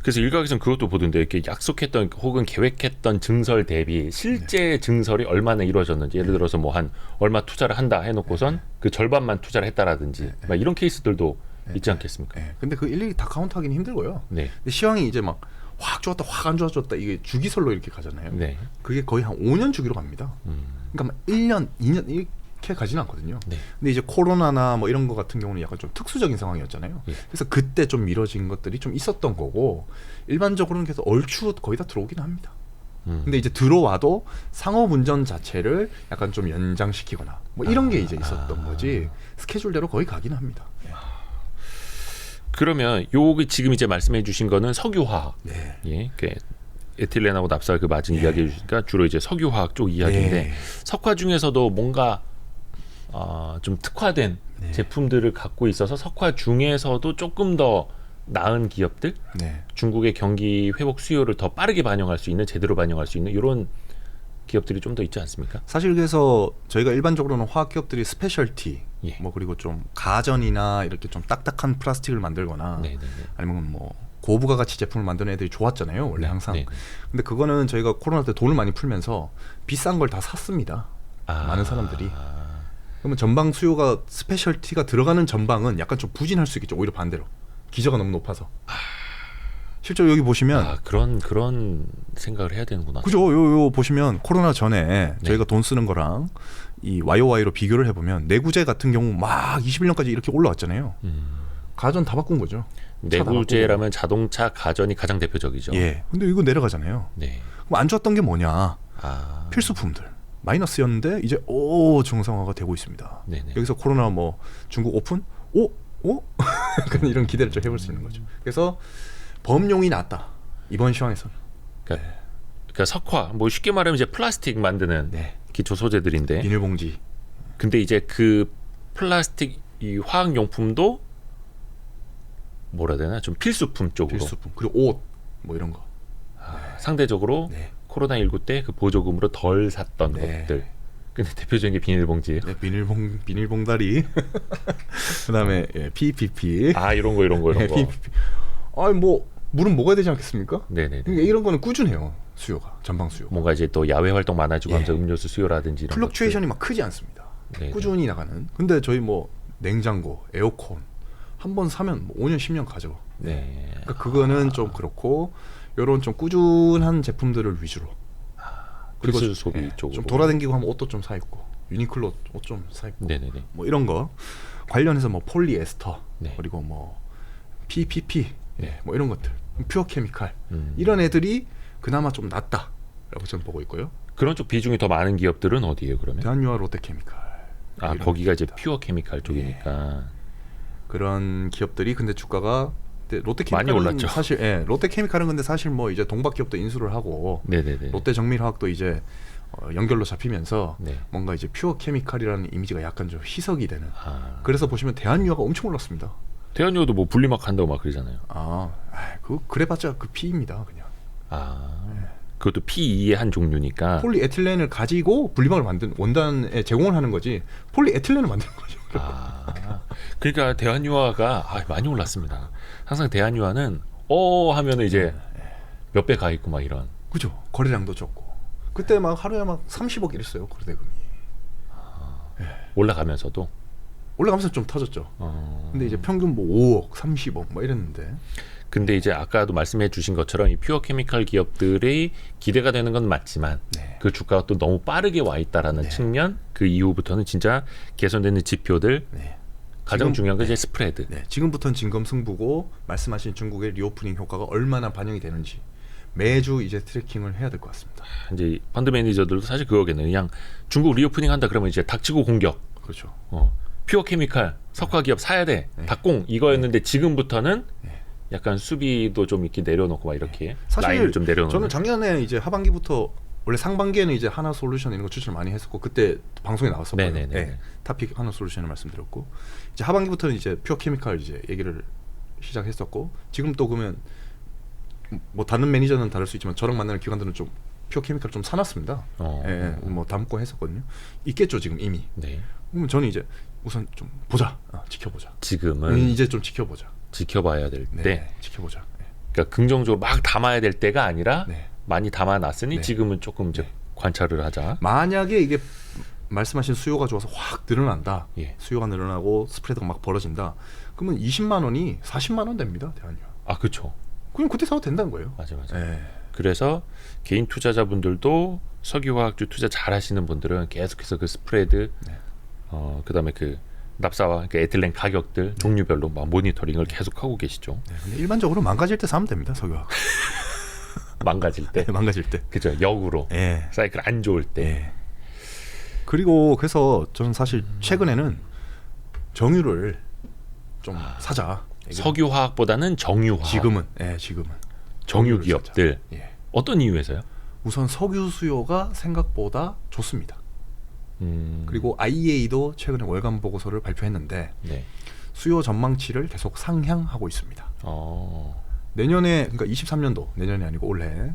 그래서 일각에서는 그것도 보던데 이렇게 약속했던 혹은 계획했던 증설 대비 실제 증설이 얼마나 이루어졌는지 예를 들어서 뭐 한 얼마 투자를 한다 해놓고선 그 절반만 투자를 했다라든지 막 이런 케이스들도 있지 않겠습니까? 근데 그 일일이 다 카운트하기는 힘들고요. 네. 근데 시황이 이제 막 확 좋았다 확 안 좋아졌다 이게 주기설로 이렇게 가잖아요. 네. 그게 거의 한 5년 주기로 갑니다. 그러니까 막 1년, 2년 이렇게 가지는 않거든요. 네. 근데 이제 코로나나 뭐 이런 거 같은 경우는 약간 좀 특수적인 상황이었잖아요. 예. 그래서 그때 좀 미뤄진 것들이 좀 있었던 거고 일반적으로는 계속 얼추 거의 다 들어오긴 합니다. 근데 이제 들어와도 상업 운전 자체를 약간 좀 연장시키거나 뭐 이런 게 이제 있었던 거지 스케줄대로 거의 가긴 합니다. 그러면 요게 지금 이제 말씀해 주신 거는 석유화학. 네. 예. 그 에틸렌하고 납사를 그 맞은 이야기해 주시니까 주로 이제 석유화학 쪽 이야기인데 석화 중에서도 뭔가 좀 특화된 제품들을 갖고 있어서 석화 중에서도 조금 더 나은 기업들, 중국의 경기 회복 수요를 더 빠르게 반영할 수 있는 제대로 반영할 수 있는 이런 기업들이 좀 더 있지 않습니까? 사실 그래서 저희가 일반적으로는 화학 기업들이 스페셜티 뭐 그리고 좀 가전이나 이렇게 좀 딱딱한 플라스틱을 만들거나 아니면 뭐 고부가 가치 제품을 만드는 애들이 좋았잖아요. 원래 항상. 근데 그거는 저희가 코로나 때 돈을 많이 풀면서 비싼 걸 다 샀습니다. 많은 사람들이. 그러면 전방 수요가 스페셜티가 들어가는 전방은 약간 좀 부진할 수 있겠죠. 오히려 반대로. 기저가 너무 높아서. 실제로 여기 보시면 그런 생각을 해야 되는구나. 그죠. 요 보시면 코로나 전에 저희가 돈 쓰는 거랑 이 YOY로 비교를 해보면 내구재 같은 경우 막 21년까지 이렇게 올라왔잖아요. 가전 다 바꾼 거죠. 내구재라면 자동차, 가전이 가장 대표적이죠. 예. 근데 이거 내려가잖아요. 네. 그럼 안 좋았던 게 뭐냐? 필수품들. 마이너스였는데 이제 정상화가 되고 있습니다. 네네. 여기서 코로나 뭐 중국 오픈? 약간 이런 기대를 좀 해볼 수 있는 거죠. 그래서 범용이 낫다. 이번 시황에서는. 그러니까 석화, 뭐 쉽게 말하면 이제 플라스틱 만드는 기초 소재들인데. 비닐봉지. 근데 이제 그 플라스틱 이 화학 용품도 뭐라 해야 되나 좀 필수품 쪽으로. 필수품. 그리고 옷 뭐 이런 거. 상대적으로 코로나19 때 그 보조금으로 덜 샀던 것들. 근데 대표적인 게 비닐봉지예요. 비닐봉다리. 그다음에 PPP. 이런 거. PPP. 뭐 물은 먹어야 되지 않겠습니까? 네네. 그러니까 이런 거는 꾸준해요. 수요가 전방 수요. 뭔가 이제 또 야외 활동 많아지고 하면서 음료수 수요라든지 이런 플럭추에이션이 막 크지 않습니다. 꾸준히 나가는. 근데 저희 뭐 냉장고, 에어컨 한 번 사면 뭐 5년, 10년 가죠. 그러니까 그거는 좀 그렇고 이런 좀 꾸준한 제품들을 위주로. 그리고 소비 쪽으로 좀 돌아다니고 하면 옷도 좀 사 입고. 유니클로 옷 좀 사 입고 네네네. 뭐 이런 거 관련해서 뭐 폴리에스터 네. 그리고 뭐 PPP 뭐 이런 것들 퓨어 케미칼 이런 애들이 그나마 좀 낫다라고 저는 보고 있고요. 그런 쪽 비중이 더 많은 기업들은 어디예요 그러면? 대한유화, 롯데케미칼. 거기가 이제 퓨어 케미칼 쪽이니까. 그런 기업들이 근데 주가가 롯데케미칼은 많이 올랐죠. 사실 롯데케미칼은 근데 사실 뭐 이제 동박 기업도 인수를 하고 네네네. 롯데정밀화학도 이제 연결로 잡히면서 네. 뭔가 이제 퓨어 케미칼이라는 이미지가 약간 좀 희석이 되는. 그래서 보시면 대한유화가 엄청 올랐습니다. 대한유화도 뭐 분리막 한다고 막 그러잖아요. 그래봤자 그 P입니다, 그냥. 그것도 P2의 한 종류니까. 폴리에틸렌을 가지고 분리막을 만든 원단에 제공을 하는 거지. 폴리에틸렌을 만드는 거죠. 그러니까 대한유화가 많이 올랐습니다. 항상 대한유화는 하면은 이제 몇 배 가 있고 막 이런. 그죠. 거래량도 적고. 그때 막 하루에 막 30억 이랬어요, 거래대금이. 올라가면서도. 올라가면서 좀 터졌죠. 근데 이제 평균 뭐 5억, 30억 뭐 이랬는데. 근데 이제 아까도 말씀해 주신 것처럼 이 퓨어 케미칼 기업들이 기대가 되는 건 맞지만 그 주가가 또 너무 빠르게 와 있다라는 측면, 그 이후부터는 진짜 개선되는 지표들, 가장 중요한 건 이제 스프레드. 지금부터는 진검승부고 말씀하신 중국의 리오프닝 효과가 얼마나 반영이 되는지 매주 이제 트래킹을 해야 될 것 같습니다. 이제 펀드 매니저들도 사실 그거겠네요. 그냥 중국 리오프닝 한다 그러면 이제 닥치고 공격. 그렇죠. 퓨어 케미칼 석화 기업 사야 돼. 닥공 이거였는데 지금부터는 약간 수비도 좀 이렇게 내려놓고 막 이렇게 라인을 좀 내려놓는. 저는 작년에 이제 하반기부터 원래 상반기에는 이제 하나 솔루션 이런 거 추천을 많이 했었고 그때 방송에 나왔었거든요. 타픽 하나 솔루션을 말씀드렸고 이제 하반기부터는 이제 퓨어 케미칼 이제 얘기를 시작했었고 지금 또 그러면 뭐 다른 매니저는 다를 수 있지만 저랑 만나는 기관들은 좀 퓨어 케미칼 좀 사놨습니다. 뭐 담고 했었거든요. 있겠죠 지금 이미. 그러면 저는 이제 우선 좀 보자, 지켜보자. 지금은 이제 좀 지켜보자. 지켜봐야 될 때. 지켜보자. 그러니까 긍정적으로 막 담아야 될 때가 아니라 많이 담아놨으니 지금은 조금 이제 관찰을 하자. 만약에 이게 말씀하신 수요가 좋아서 확 늘어난다. 수요가 늘어나고 스프레드가 막 벌어진다. 그러면 20만 원이 40만 원 됩니다. 대한유화. 그렇죠. 그럼 그때 사도 된다는 거예요. 맞아. 그래서 개인 투자자분들도 석유화학주 투자 잘하시는 분들은 계속해서 그 스프레드, 그다음에 그 납사와 그 에틸렌 가격들 종류별로 막 모니터링을 계속 하고 계시죠. 근데 일반적으로 망가질 때 사면 됩니다. 석유화학. 망가질 때. 망가질 때. 그죠. 역으로. 사이클 안 좋을 때. 그리고 그래서 저는 사실 최근에는 정유를 좀 사자. 석유화학보다는 정유화학. 지금은. 정유 기업들. 어떤 이유에서요? 우선 석유 수요가 생각보다 좋습니다. 그리고 IEA도 최근에 월간 보고서를 발표했는데 수요 전망치를 계속 상향하고 있습니다. 내년에 그러니까 23년도 내년이 아니고 올해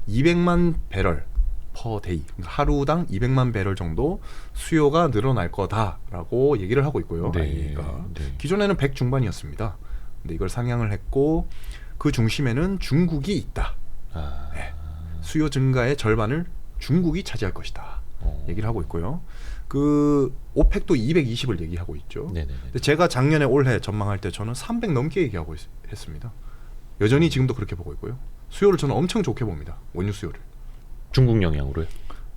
200만 배럴 퍼 데이 하루당 200만 배럴 정도 수요가 늘어날 거다라고 얘기를 하고 있고요. IEA가 기존에는 100 중반이었습니다. 근데 이걸 상향을 했고 그 중심에는 중국이 있다. 수요 증가의 절반을 중국이 차지할 것이다. 얘기를 하고 있고요. 그 오펙도 220을 얘기하고 있죠. 근데 제가 작년에 올해 전망할 때 저는 300 넘게 얘기하고 했습니다. 여전히 지금도 그렇게 보고 있고요. 수요를 저는 엄청 좋게 봅니다. 원유 수요를. 중국 영향으로요?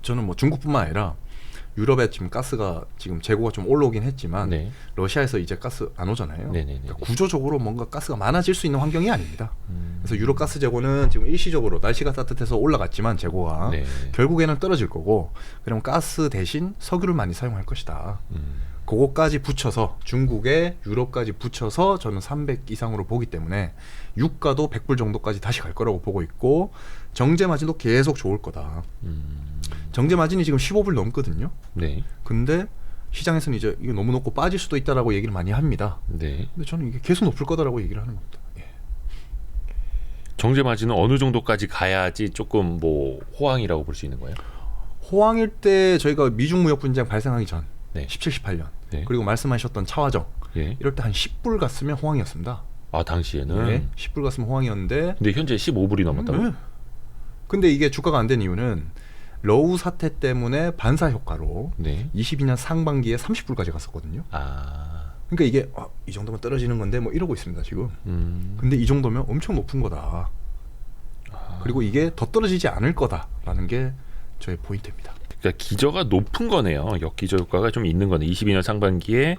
저는 뭐 중국뿐만 아니라 유럽에 지금 가스가 지금 재고가 좀 올라오긴 했지만 러시아에서 이제 가스 안 오잖아요. 그러니까 구조적으로 뭔가 가스가 많아질 수 있는 환경이 아닙니다. 그래서 유럽 가스 재고는 지금 일시적으로 날씨가 따뜻해서 올라갔지만 재고가 결국에는 떨어질 거고 그럼 가스 대신 석유를 많이 사용할 것이다. 그거까지 붙여서 중국에 유럽까지 붙여서 저는 300 이상으로 보기 때문에 유가도 100불 정도까지 다시 갈 거라고 보고 있고 정제 마진도 계속 좋을 거다. 정제 마진이 지금 15불 넘거든요. 근데 시장에서는 이제 이게 너무 높고 빠질 수도 있다라고 얘기를 많이 합니다. 근데 저는 이게 계속 높을 거다라고 얘기를 하는 겁니다. 정제 마진은 어느 정도까지 가야지 조금 뭐 호황이라고 볼 수 있는 거예요? 호황일 때 저희가 미중 무역 분쟁 발생하기 전 17, 18년 그리고 말씀하셨던 차화정 이럴 때 한 10불 갔으면 호황이었습니다. 당시에는 10불 갔으면 호황이었는데 근데 현재 15불이 넘었다고요? 근데 이게 주가가 안 된 이유는 러우 사태 때문에 반사 효과로 22년 상반기에 30불까지 갔었거든요. 그러니까 이게 이 정도면 떨어지는 건데 뭐 이러고 있습니다 지금. 근데 이 정도면 엄청 높은 거다. 그리고 이게 더 떨어지지 않을 거다라는 게 저의 포인트입니다. 그러니까 기저가 높은 거네요. 역기저 효과가 좀 있는 거네. 22년 상반기에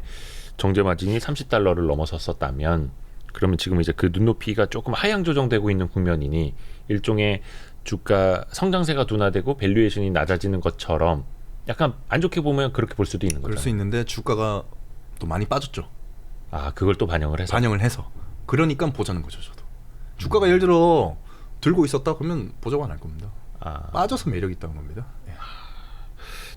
정제 마진이 $30를 넘어섰었다면 그러면 지금 이제 그 눈높이가 조금 하향 조정되고 있는 국면이니 일종의 주가 성장세가 둔화되고 밸류에이션이 낮아지는 것처럼 약간 안 좋게 보면 그렇게 볼 수도 있는 거죠. 그럴 수 있는데 주가가 또 많이 빠졌죠. 아, 그걸 또 반영을 해서. 그러니까 보자는 거죠, 저도. 주가가 예를 들어 들고 있었다 그러면 보자고 안 할 겁니다. 빠져서 매력이 있다는 겁니다. 예.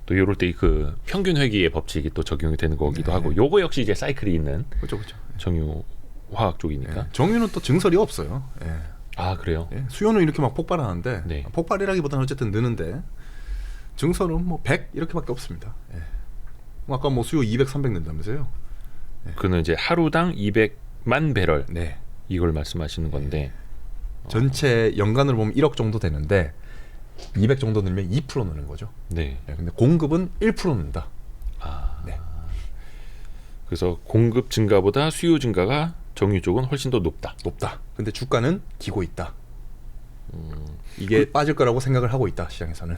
또 이럴 때 그 평균 회귀의 법칙이 또 적용이 되는 거기도 하고, 요거 역시 이제 사이클이 있는 그렇죠. 정유화학 쪽이니까. 예. 정유는 또 증설이 없어요. 예. 아, 그래요? 예. 수요는 이렇게 막 폭발하는데 네. 폭발이라기보다는 어쨌든 느는데 증설은 뭐 100 이렇게밖에 없습니다. 예. 뭐 아까 뭐 수요 200, 300 낸다면서요? 예. 그는 이제 하루당 200만 배럴. 네. 이걸 말씀하시는 건데. 전체 연간으로 보면 1억 정도 되는데 200 정도 늘면 2% 느는 거죠. 네. 네, 근데 공급은 1% 는다. 네. 그래서 공급 증가보다 수요 증가가 정유 쪽은 훨씬 더 높다. 근데 주가는 기고 있다. 이게 빠질 거라고 생각을 하고 있다, 시장에서는.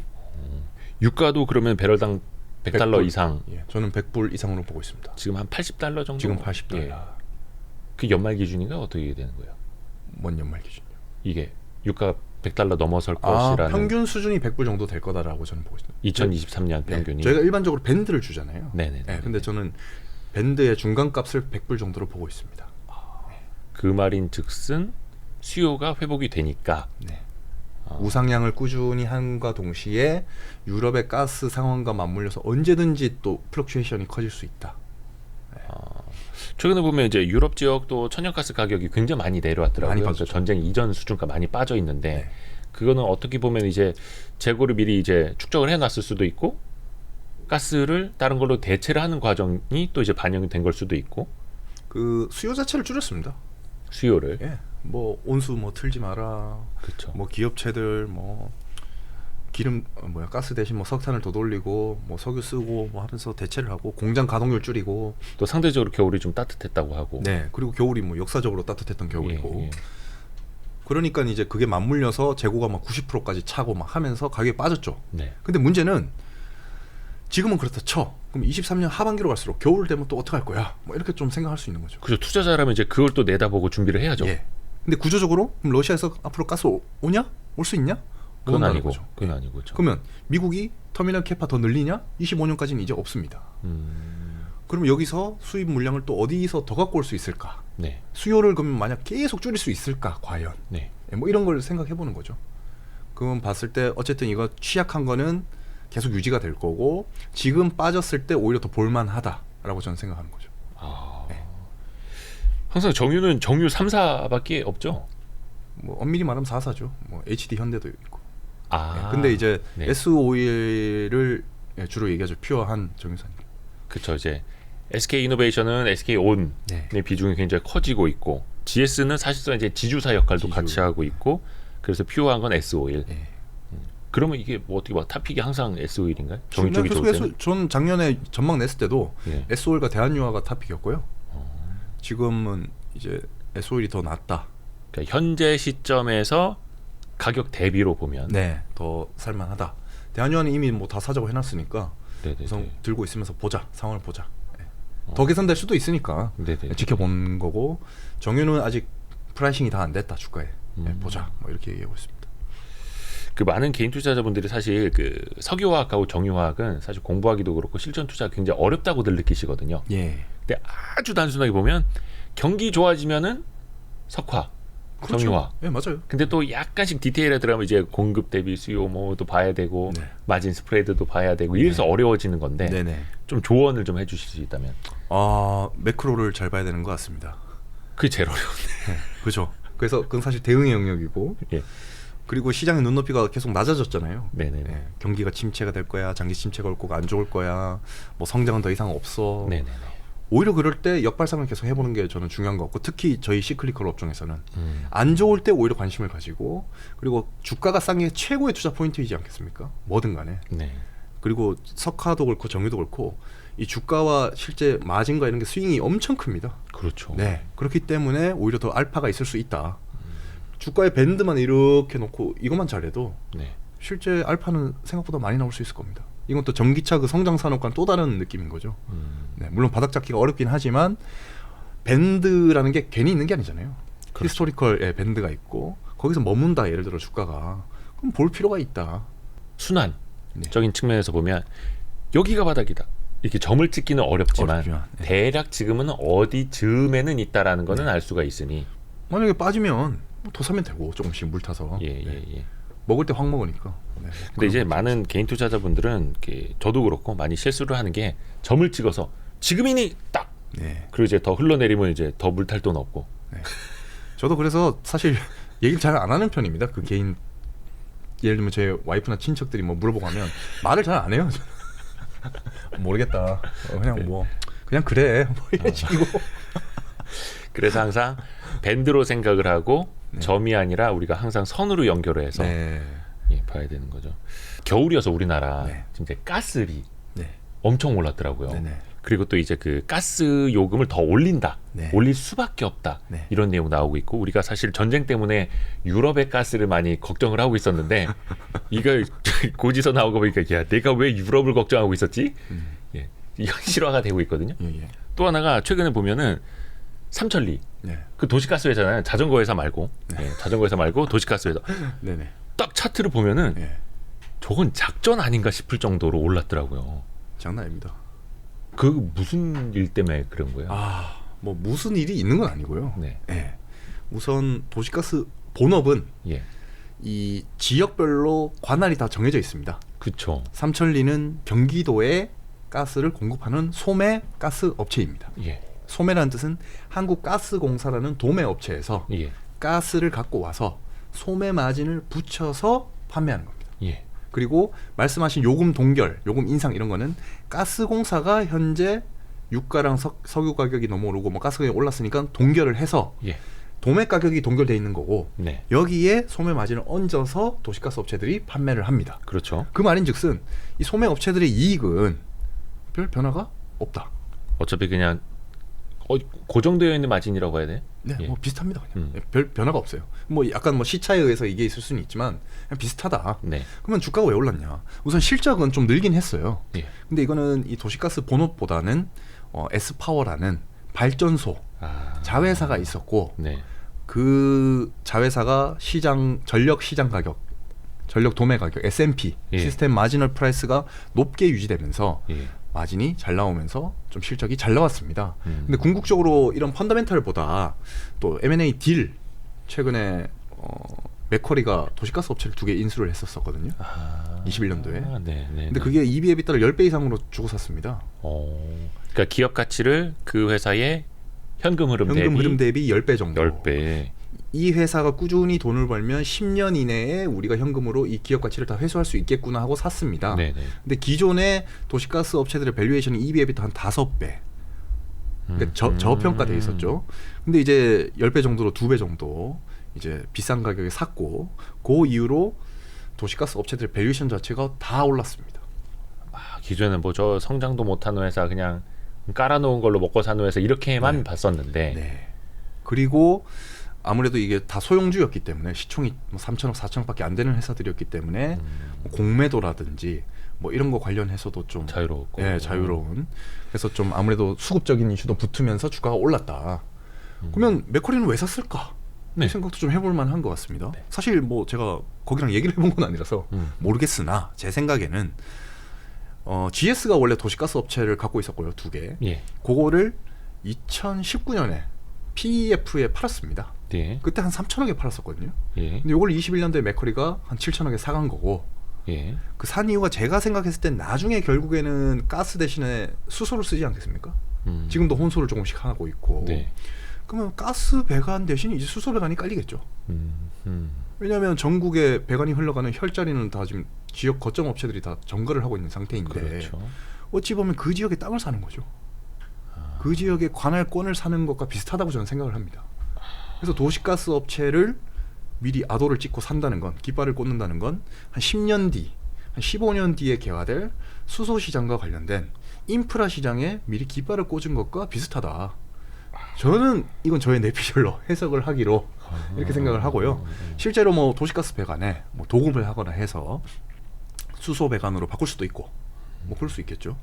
유가도 그러면 배럴당 $100 100불. 이상. 예, 저는 100불 이상으로 보고 있습니다. 지금 한 $80 정도. 지금 $80. 예. 그 연말 기준인가 어떻게 되는 거예요? 뭔 연말 기준이요? 이게 유가 $100 넘어설 것이라는. 평균 수준이 100불 정도 될 거다라고 저는 보고 있습니다. 2023년 평균이. 저희가 일반적으로 밴드를 주잖아요. 네네. 네, 근데 저는 밴드의 중간값을 100불 정도로 보고 있습니다. 그 말인즉슨 수요가 회복이 되니까. 네. 우상향을 꾸준히 한과 동시에 유럽의 가스 상황과 맞물려서 언제든지 또 플럭추에이션이 커질 수 있다. 최근에 보면 이제 유럽 지역도 천연가스 가격이 굉장히 많이 내려왔더라고요. 많이 그래서 전쟁 이전 수준과 많이 빠져 있는데, 네. 그거는 어떻게 보면 이제 재고를 미리 이제 축적을 해놨을 수도 있고, 가스를 다른 걸로 대체를 하는 과정이 또 이제 반영이 된 걸 수도 있고. 그 수요 자체를 줄였습니다. 수요를. 예. 뭐 온수 뭐 틀지 마라. 그렇죠. 뭐 기업체들 뭐 기름 가스 대신 뭐 석탄을 더 돌리고 뭐 석유 쓰고 뭐 하면서 대체를 하고 공장 가동률 줄이고. 또 상대적으로 겨울이 좀 따뜻했다고 하고. 네. 그리고 겨울이 뭐 역사적으로 따뜻했던 겨울이고. 예. 그러니까 이제 그게 맞물려서 재고가 막 90%까지 차고 막 하면서 가격이 빠졌죠. 네. 근데 문제는 지금은 그렇다 쳐. 그럼 23년 하반기로 갈수록 겨울 되면 또 어떻게 할 거야? 뭐 이렇게 좀 생각할 수 있는 거죠. 그죠. 투자자라면 이제 그걸 또 내다보고 준비를 해야죠. 예. 근데 구조적으로 그럼 러시아에서 앞으로 가스 오냐? 올 수 있냐? 그건 아니고. 거죠. 그건 아니고. 그렇죠. 그러면 미국이 터미널 캐파 더 늘리냐? 25년까지는 이제 없습니다. 그럼 여기서 수입 물량을 또 어디서 더 갖고 올 수 있을까? 네. 수요를 그러면 만약 계속 줄일 수 있을까? 과연? 네. 뭐 이런 걸 생각해 보는 거죠. 그럼 봤을 때 어쨌든 이거 취약한 거는 계속 유지가 될 거고 지금 빠졌을 때 오히려 더 볼만하다라고 저는 생각하는 거죠. 네. 항상 정유는 정유 3사밖에 없죠. 뭐 엄밀히 말하면 4사죠. 뭐 HD 현대도 있고. 아. 근데 이제 네. S-오일을 주로 얘기하죠. 퓨어한 정유사니까. 그렇죠. 이제 SK 이노베이션은 SK 온의 네. 비중이 굉장히 커지고 있고, GS는 사실상 이제 지주사 역할도 같이 하고 있고, 그래서 퓨어한 건 S-오일. 네. 그러면 이게 뭐 어떻게 봐? 타픽이 항상 S-오일인가요? 정유 쪽이 좋을 때는? 전 작년에 전망 냈을 때도 예. S-오일과 대한유화가 탑픽이었고요. 지금은 이제 S-오일이 더 낫다. 그러니까 현재 시점에서 가격 대비로 보면. 네, 더 살만하다. 대한유화는 이미 뭐 다 사자고 해놨으니까 네네네. 우선 들고 있으면서 보자, 상황을 보자. 네. 더 개선될 수도 있으니까 네네. 지켜보는 거고, 정유는 아직 프라이싱이 다 안 됐다 주가에. 네, 보자, 뭐 이렇게 얘기하고 있습니다. 그 많은 개인 투자자분들이 사실 그 석유화학하고 정유화학은 사실 공부하기도 그렇고 실전 투자 굉장히 어렵다고들 느끼시거든요. 예. 근데 아주 단순하게 보면 경기 좋아지면은 석화, 그렇죠. 정유화. 예, 맞아요. 근데 또 약간씩 디테일에 들어가면 이제 공급 대비 수요 뭐도 봐야 되고, 네. 마진 스프레드도 봐야 되고, 이래서 어려워지는 건데, 네네. 좀 조언을 좀 해주실 수 있다면. 매크로를 잘 봐야 되는 것 같습니다. 그게 제일 어려운데. 그렇죠. 그래서 그건 사실 대응의 영역이고, 예. 그리고 시장의 눈높이가 계속 낮아졌잖아요. 네네네. 네, 경기가 침체가 될 거야, 장기 침체가 올 거가 안 좋을 거야, 뭐 성장은 더 이상 없어. 네네네. 오히려 그럴 때 역발상을 계속 해보는 게 저는 중요한 것 같고, 특히 저희 시클리컬 업종에서는 안 좋을 때 오히려 관심을 가지고, 그리고 주가가 싼 게 최고의 투자 포인트이지 않겠습니까? 뭐든 간에. 네. 그리고 석화도 그렇고 정유도 그렇고 이 주가와 실제 마진과 이런 게 스윙이 엄청 큽니다. 그렇죠. 네. 그렇기 때문에 오히려 더 알파가 있을 수 있다. 주가의 밴드만 이렇게 놓고 이것만 잘해도 네. 실제 알파는 생각보다 많이 나올 수 있을 겁니다. 이건 또 전기차 그 성장 산업과는 또 다른 느낌인 거죠. 네, 물론 바닥 잡기가 어렵긴 하지만 밴드라는 게 괜히 있는 게 아니잖아요. 그렇죠. 히스토리컬 밴드가 있고 거기서 머문다 예를 들어 주가가 그럼 볼 필요가 있다. 순환적인 측면에서 보면 여기가 바닥이다. 이렇게 점을 찍기는 어렵지만 네. 대략 지금은 어디 즈음에는 있다라는 거는 알 수가 있으니 만약에 빠지면 더 사면 되고 조금씩 물 타서 먹을 때 확 먹으니까. 네, 근데 이제 많은 개인 투자자분들은 저도 그렇고 많이 실수를 하는 게 점을 찍어서 지금이니 딱 그리고 이제 더 흘러내리면 이제 더 물 탈 돈 없고. 저도 그래서 사실 얘기를 잘 안 하는 편입니다. 그 개인 예를 들면 제 와이프나 친척들이 뭐 물어보고 하면 말을 잘 안 해요. 모르겠다. 그냥 뭐 그냥 그래. 뭐 이런 식이고. 그래서 항상 밴드로 생각을 하고 점이 아니라 우리가 항상 선으로 연결을 해서 봐야 되는 거죠. 겨울이어서 우리나라 지금 이제 가스비 엄청 올랐더라고요. 그리고 또 이제 그 가스 요금을 더 올린다. 올릴 수밖에 없다. 이런 내용 나오고 있고 우리가 사실 전쟁 때문에 유럽의 가스를 많이 걱정을 하고 있었는데 이거 고지서 나오고 보니까 야 내가 왜 유럽을 걱정하고 있었지? 현실화가 되고 있거든요. 또 하나가 최근에 보면은 삼천리 그 도시가스 회사는 자전거 회사 말고 자전거 회사 말고 도시가스 회사 딱 차트를 보면은 저건 작전 아닌가 싶을 정도로 올랐더라고요. 장난 아닙니다. 그 무슨 일 때문에 그런 거예요? 뭐 무슨 일이 있는 건 아니고요. 우선 도시가스 본업은 이 지역별로 관할이 다 정해져 있습니다. 그렇죠. 삼천리는 경기도에 가스를 공급하는 소매 가스 업체입니다. 소매라는 뜻은 한국가스공사라는 도매 업체에서 가스를 갖고 와서 소매 마진을 붙여서 판매하는 겁니다. 그리고 말씀하신 요금 동결, 요금 인상 이런 거는 가스공사가 현재 유가랑 석유 가격이 너무 오르고 뭐 가스 가격이 올랐으니까 동결을 해서 도매 가격이 동결돼 있는 거고 여기에 소매 마진을 얹어서 도시가스 업체들이 판매를 합니다. 그렇죠. 그 말인즉슨 이 소매 업체들의 이익은 별 변화가 없다. 어차피 그냥 고정되어 있는 마진이라고 해야 돼? 뭐 비슷합니다. 그냥. 별 변화가 없어요. 뭐 약간 뭐 시차에 의해서 이게 있을 수는 있지만 그냥 비슷하다. 그러면 주가가 왜 올랐냐? 우선 실적은 좀 늘긴 했어요. 근데 이거는 이 도시가스 본업보다는 S파워라는 발전소 자회사가 있었고 그 자회사가 전력 시장 가격, 전력 도매 가격 S&P 시스템 마지널 프라이스가 높게 유지되면서 마진이 잘 나오면서 좀 실적이 잘 나왔습니다. 근데 궁극적으로 이런 펀더멘털보다 또 M&A 딜 최근에 맥쿼리가 도시가스 업체를 2개 인수를 했었거든요. 21년도에. 근데 그게 EBITDA를 10배 이상으로 주고 샀습니다. 그러니까 기업 가치를 그 회사의 현금 흐름 대비 10배 정도. 10배. 이 회사가 꾸준히 돈을 벌면 10년 이내에 우리가 현금으로 이 기업 가치를 다 회수할 수 있겠구나 하고 샀습니다. 근데 기존의 도시가스 업체들의 밸류에이션이 EBITDA 한 5배. 그러니까 저평가돼 있었죠. 근데 이제 10배 정도로 2배 정도 이제 비싼 가격에 샀고 그 이후로 도시가스 업체들의 밸류에이션 자체가 다 올랐습니다. 기존에는 뭐 저 성장도 못하는 회사 그냥 깔아놓은 걸로 먹고 사는 회사 이렇게만 봤었는데 그리고 아무래도 이게 다 소형주였기 때문에 시총이 뭐 3천억, 4천억밖에 안 되는 회사들이었기 때문에 뭐 공매도라든지 뭐 이런 거 관련해서도 좀 자유로웠고, 자유로운. 그래서 좀 아무래도 수급적인 이슈도 붙으면서 주가가 올랐다. 그러면 맥쿼리는 왜 샀을까? 이 생각도 좀 해볼 만한 것 같습니다. 사실 뭐 제가 거기랑 얘기를 해본 건 아니라서 모르겠으나 제 생각에는 GS가 원래 도시가스 업체를 갖고 있었고요, 2개. 그거를 2019년에 PEF에 팔았습니다. 그때 한 3천억에 팔았었거든요. 근데 이걸 21년도에 맥쿼리가 한 7천억에 사간 거고 그 산 이유가 제가 생각했을 땐 나중에 결국에는 가스 대신에 수소를 쓰지 않겠습니까? 지금도 혼소를 조금씩 하고 있고 그러면 가스 배관 대신 이제 수소 배관이 깔리겠죠. 왜냐하면 전국에 배관이 흘러가는 혈자리는 다 지금 지역 거점 업체들이 다 점거를 하고 있는 상태인데 어찌 보면 그 지역에 땅을 사는 거죠. 그 지역의 관할권을 사는 것과 비슷하다고 저는 생각을 합니다. 그래서 도시가스 업체를 미리 아도를 찍고 산다는 건, 깃발을 꽂는다는 건 한 10년 뒤, 한 15년 뒤에 개화될 수소 시장과 관련된 인프라 시장에 미리 깃발을 꽂은 것과 비슷하다. 저는 이건 저의 내피셜로 해석을 하기로 이렇게 생각을 하고요. 실제로 뭐 도시가스 배관에 뭐 도급을 하거나 해서 수소 배관으로 바꿀 수도 있고 뭐 그럴 수 있겠죠.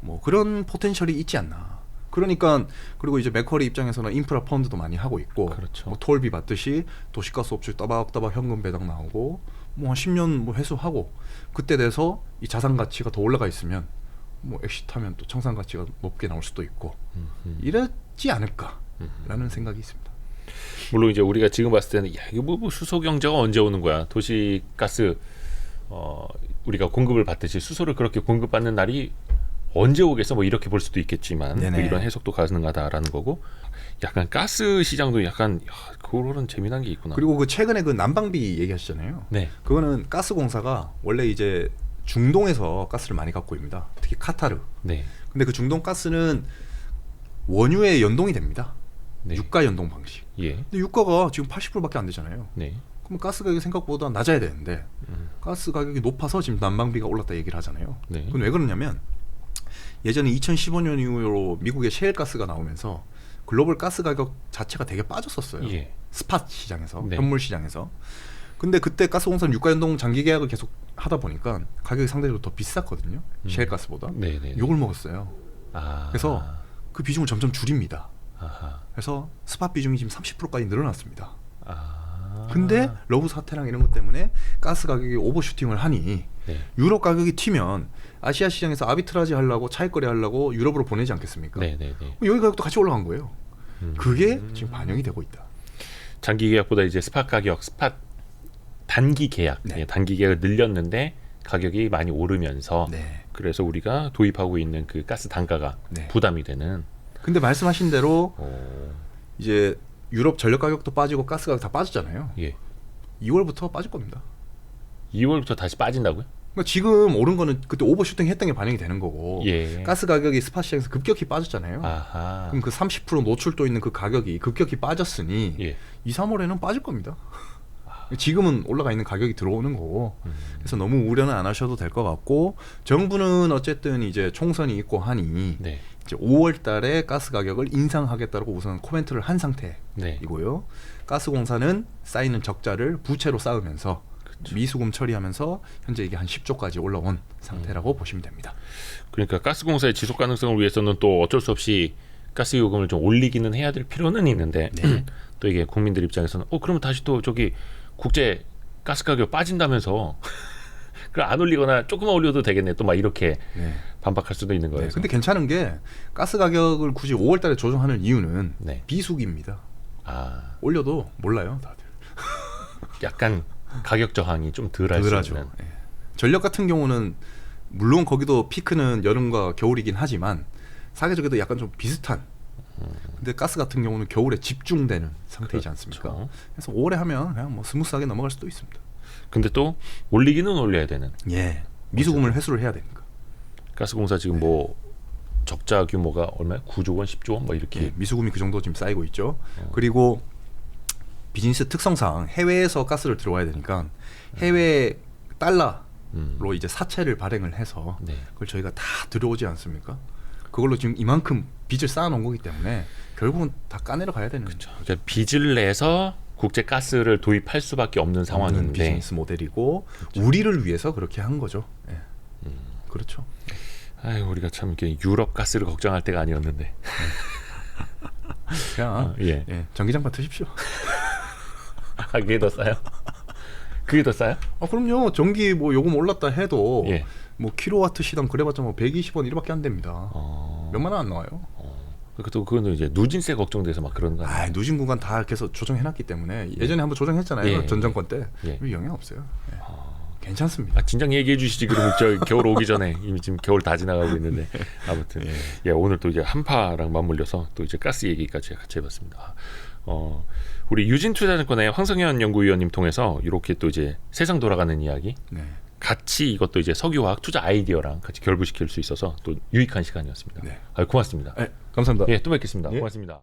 뭐 그런 포텐셜이 있지 않나. 그러니까 그리고 이제 맥쿼리 입장에서는 인프라 펀드도 많이 하고 있고, 그렇죠. 뭐 톨비 받듯이 도시가스 업체 따박따박 현금 배당 나오고, 뭐 한 10년 뭐 회수하고, 그때 돼서 이 자산 가치가 더 올라가 있으면 뭐 엑시트하면 또 청산 가치가 높게 나올 수도 있고, 이랬지 않을까라는 생각이 있습니다. 물론 이제 우리가 지금 봤을 때는 야 이거 뭐 수소 경제가 언제 오는 거야? 도시가스 우리가 공급을 받듯이 수소를 그렇게 공급받는 날이 언제 오겠어? 뭐 이렇게 볼 수도 있겠지만 뭐 이런 해석도 가능하다라는 거고, 약간 가스 시장도 약간 그런 재미난 게 있구나. 그리고 그 최근에 그 난방비 얘기하시잖아요. 네. 그거는 가스공사가 원래 이제 중동에서 가스를 많이 갖고 있습니다. 특히 카타르. 네. 근데 그 중동 가스는 원유에 연동이 됩니다. 네. 유가 연동 방식. 예. 근데 유가가 지금 80%밖에 안 되잖아요. 네. 그럼 가스 가격이 생각보다 낮아야 되는데 가스 가격이 높아서 지금 난방비가 올랐다 얘기를 하잖아요. 네. 그건 왜 그러냐면 예전에 2015년 이후로 미국의 셰일 가스가 나오면서 글로벌 가스 가격 자체가 되게 빠졌었어요. 예. 스팟 시장에서, 네. 현물 시장에서. 근데 그때 가스공사는 유가 연동 장기 계약을 계속 하다 보니까 가격이 상대적으로 더 비쌌거든요. 셰일 가스보다. 네네. 욕을 먹었어요. 아. 그래서 그 비중을 점점 줄입니다. 아하. 그래서 스팟 비중이 지금 30%까지 늘어났습니다. 아. 근데 러브 사태랑 이런 것 때문에 가스 가격이 오버슈팅을 하니 네. 유럽 가격이 튀면 아시아 시장에서 아비트라지 하려고 차익거래 하려고 유럽으로 보내지 않겠습니까? 네네네. 여기 가격도 같이 올라간 거예요. 그게 지금 반영이 되고 있다. 장기 계약보다 이제 스팟 가격, 스팟 단기 계약, 네. 예, 단기 계약을 늘렸는데 가격이 많이 오르면서 네. 그래서 우리가 도입하고 있는 그 가스 단가가 네. 부담이 되는. 근데 말씀하신 대로 어, 이제 유럽 전력 가격도 빠지고 가스 가격 다 빠졌잖아요. 예. 2월부터 빠질 겁니다. 2월부터 다시 빠진다고요? 그러니까 지금 오른 거는 그때 오버슈팅 했던 게 반영이 되는 거고, 예. 가스 가격이 스팟 시장에서 급격히 빠졌잖아요. 아하. 그럼 그 30% 노출도 있는 그 가격이 급격히 빠졌으니 예. 2, 3월에는 빠질 겁니다. 지금은 올라가 있는 가격이 들어오는 거고, 그래서 너무 우려는 안 하셔도 될 것 같고, 정부는 어쨌든 이제 총선이 있고 하니 네. 이제 5월달에 가스 가격을 인상하겠다고 우선 코멘트를 한 네. 상태이고요. 가스공사는 쌓이는 적자를 부채로 쌓으면서 미수금 처리하면서 현재 이게 한 10조까지 올라온 상태라고 보시면 됩니다. 그러니까 가스공사의 지속 가능성을 위해서는 또 어쩔 수 없이 가스 요금을 좀 올리기는 해야 될 필요는 있는데 네. 또 이게 국민들 입장에서는 그러면 다시 또 저기 국제 가스 가격 빠진다면서 그럼 안 올리거나 조금만 올려도 되겠네 또 막 이렇게 네. 반박할 수도 있는 거예요. 네. 근데 괜찮은 게 가스 가격을 굳이 5월달에 조정하는 이유는 네. 비수기입니다. 아, 올려도 몰라요, 다들. 약간 가격 저항이 좀 덜할 수 덜하죠. 있는. 예. 전력 같은 경우는 물론 거기도 피크는 여름과 겨울이긴 하지만 사계절에도 약간 좀 비슷한. 근데 가스 같은 경우는 겨울에 집중되는 상태이지 않습니까? 그렇죠. 그래서 5월에 하면 그냥 뭐 스무스하게 넘어갈 수도 있습니다. 근데 또 올리기는 올려야 되는. 예. 미수금을 회수를 해야 되니까. 가스공사 지금 뭐 적자 규모가 얼마야? 9조 원, 10조 원 뭐 이렇게. 예. 미수금이 그 정도 지금 쌓이고 있죠. 그리고 비즈니스 특성상 해외에서 가스를 들어와야 되니까 해외 달러로 이제 사채를 발행을 해서 네. 그걸 저희가 다 들어오지 않습니까? 그걸로 지금 이만큼 빚을 쌓아놓은 거기 때문에 결국은 다 까내려 가야 되는 그러니까 빚을 내서 국제 가스를 도입할 수밖에 없는 상황인데 비즈니스 모델이고 우리를 위해서 그렇게 한 거죠. 예. 그렇죠. 아유, 우리가 참 이렇게 유럽 가스를 걱정할 때가 아니었는데. 그냥 예. 예, 전기장판 트십시오. 그게 더 싸요? 그게 더 싸요? 그럼요. 전기 뭐 요금 올랐다 해도 예. 뭐 킬로와트 시당 그래봤자 뭐 120원 이렇게 안 됩니다. 몇만 원 안 나와요. 또 그거는 이제 누진세 걱정돼서 막 그런 거 아니에요? 누진 구간 다 계속 조정해놨기 때문에 예전에 한번 조정했잖아요. 예. 전 정권 때. 예. 영향 없어요. 예. 괜찮습니다. 진작 얘기해 주시지 그러면 저 겨울 오기 전에 이미 지금 겨울 다 지나가고 있는데 아무튼 예, 오늘 또 이제 한파랑 맞물려서 또 이제 가스 얘기까지 같이 해봤습니다. 우리 유진투자증권의 황성현 연구위원님 통해서 이렇게 또 이제 세상 돌아가는 이야기 네. 같이 이것도 이제 석유화학 투자 아이디어랑 같이 결부시킬 수 있어서 또 유익한 시간이었습니다. 네. 고맙습니다. 네, 감사합니다. 예, 또 뵙겠습니다. 예. 고맙습니다.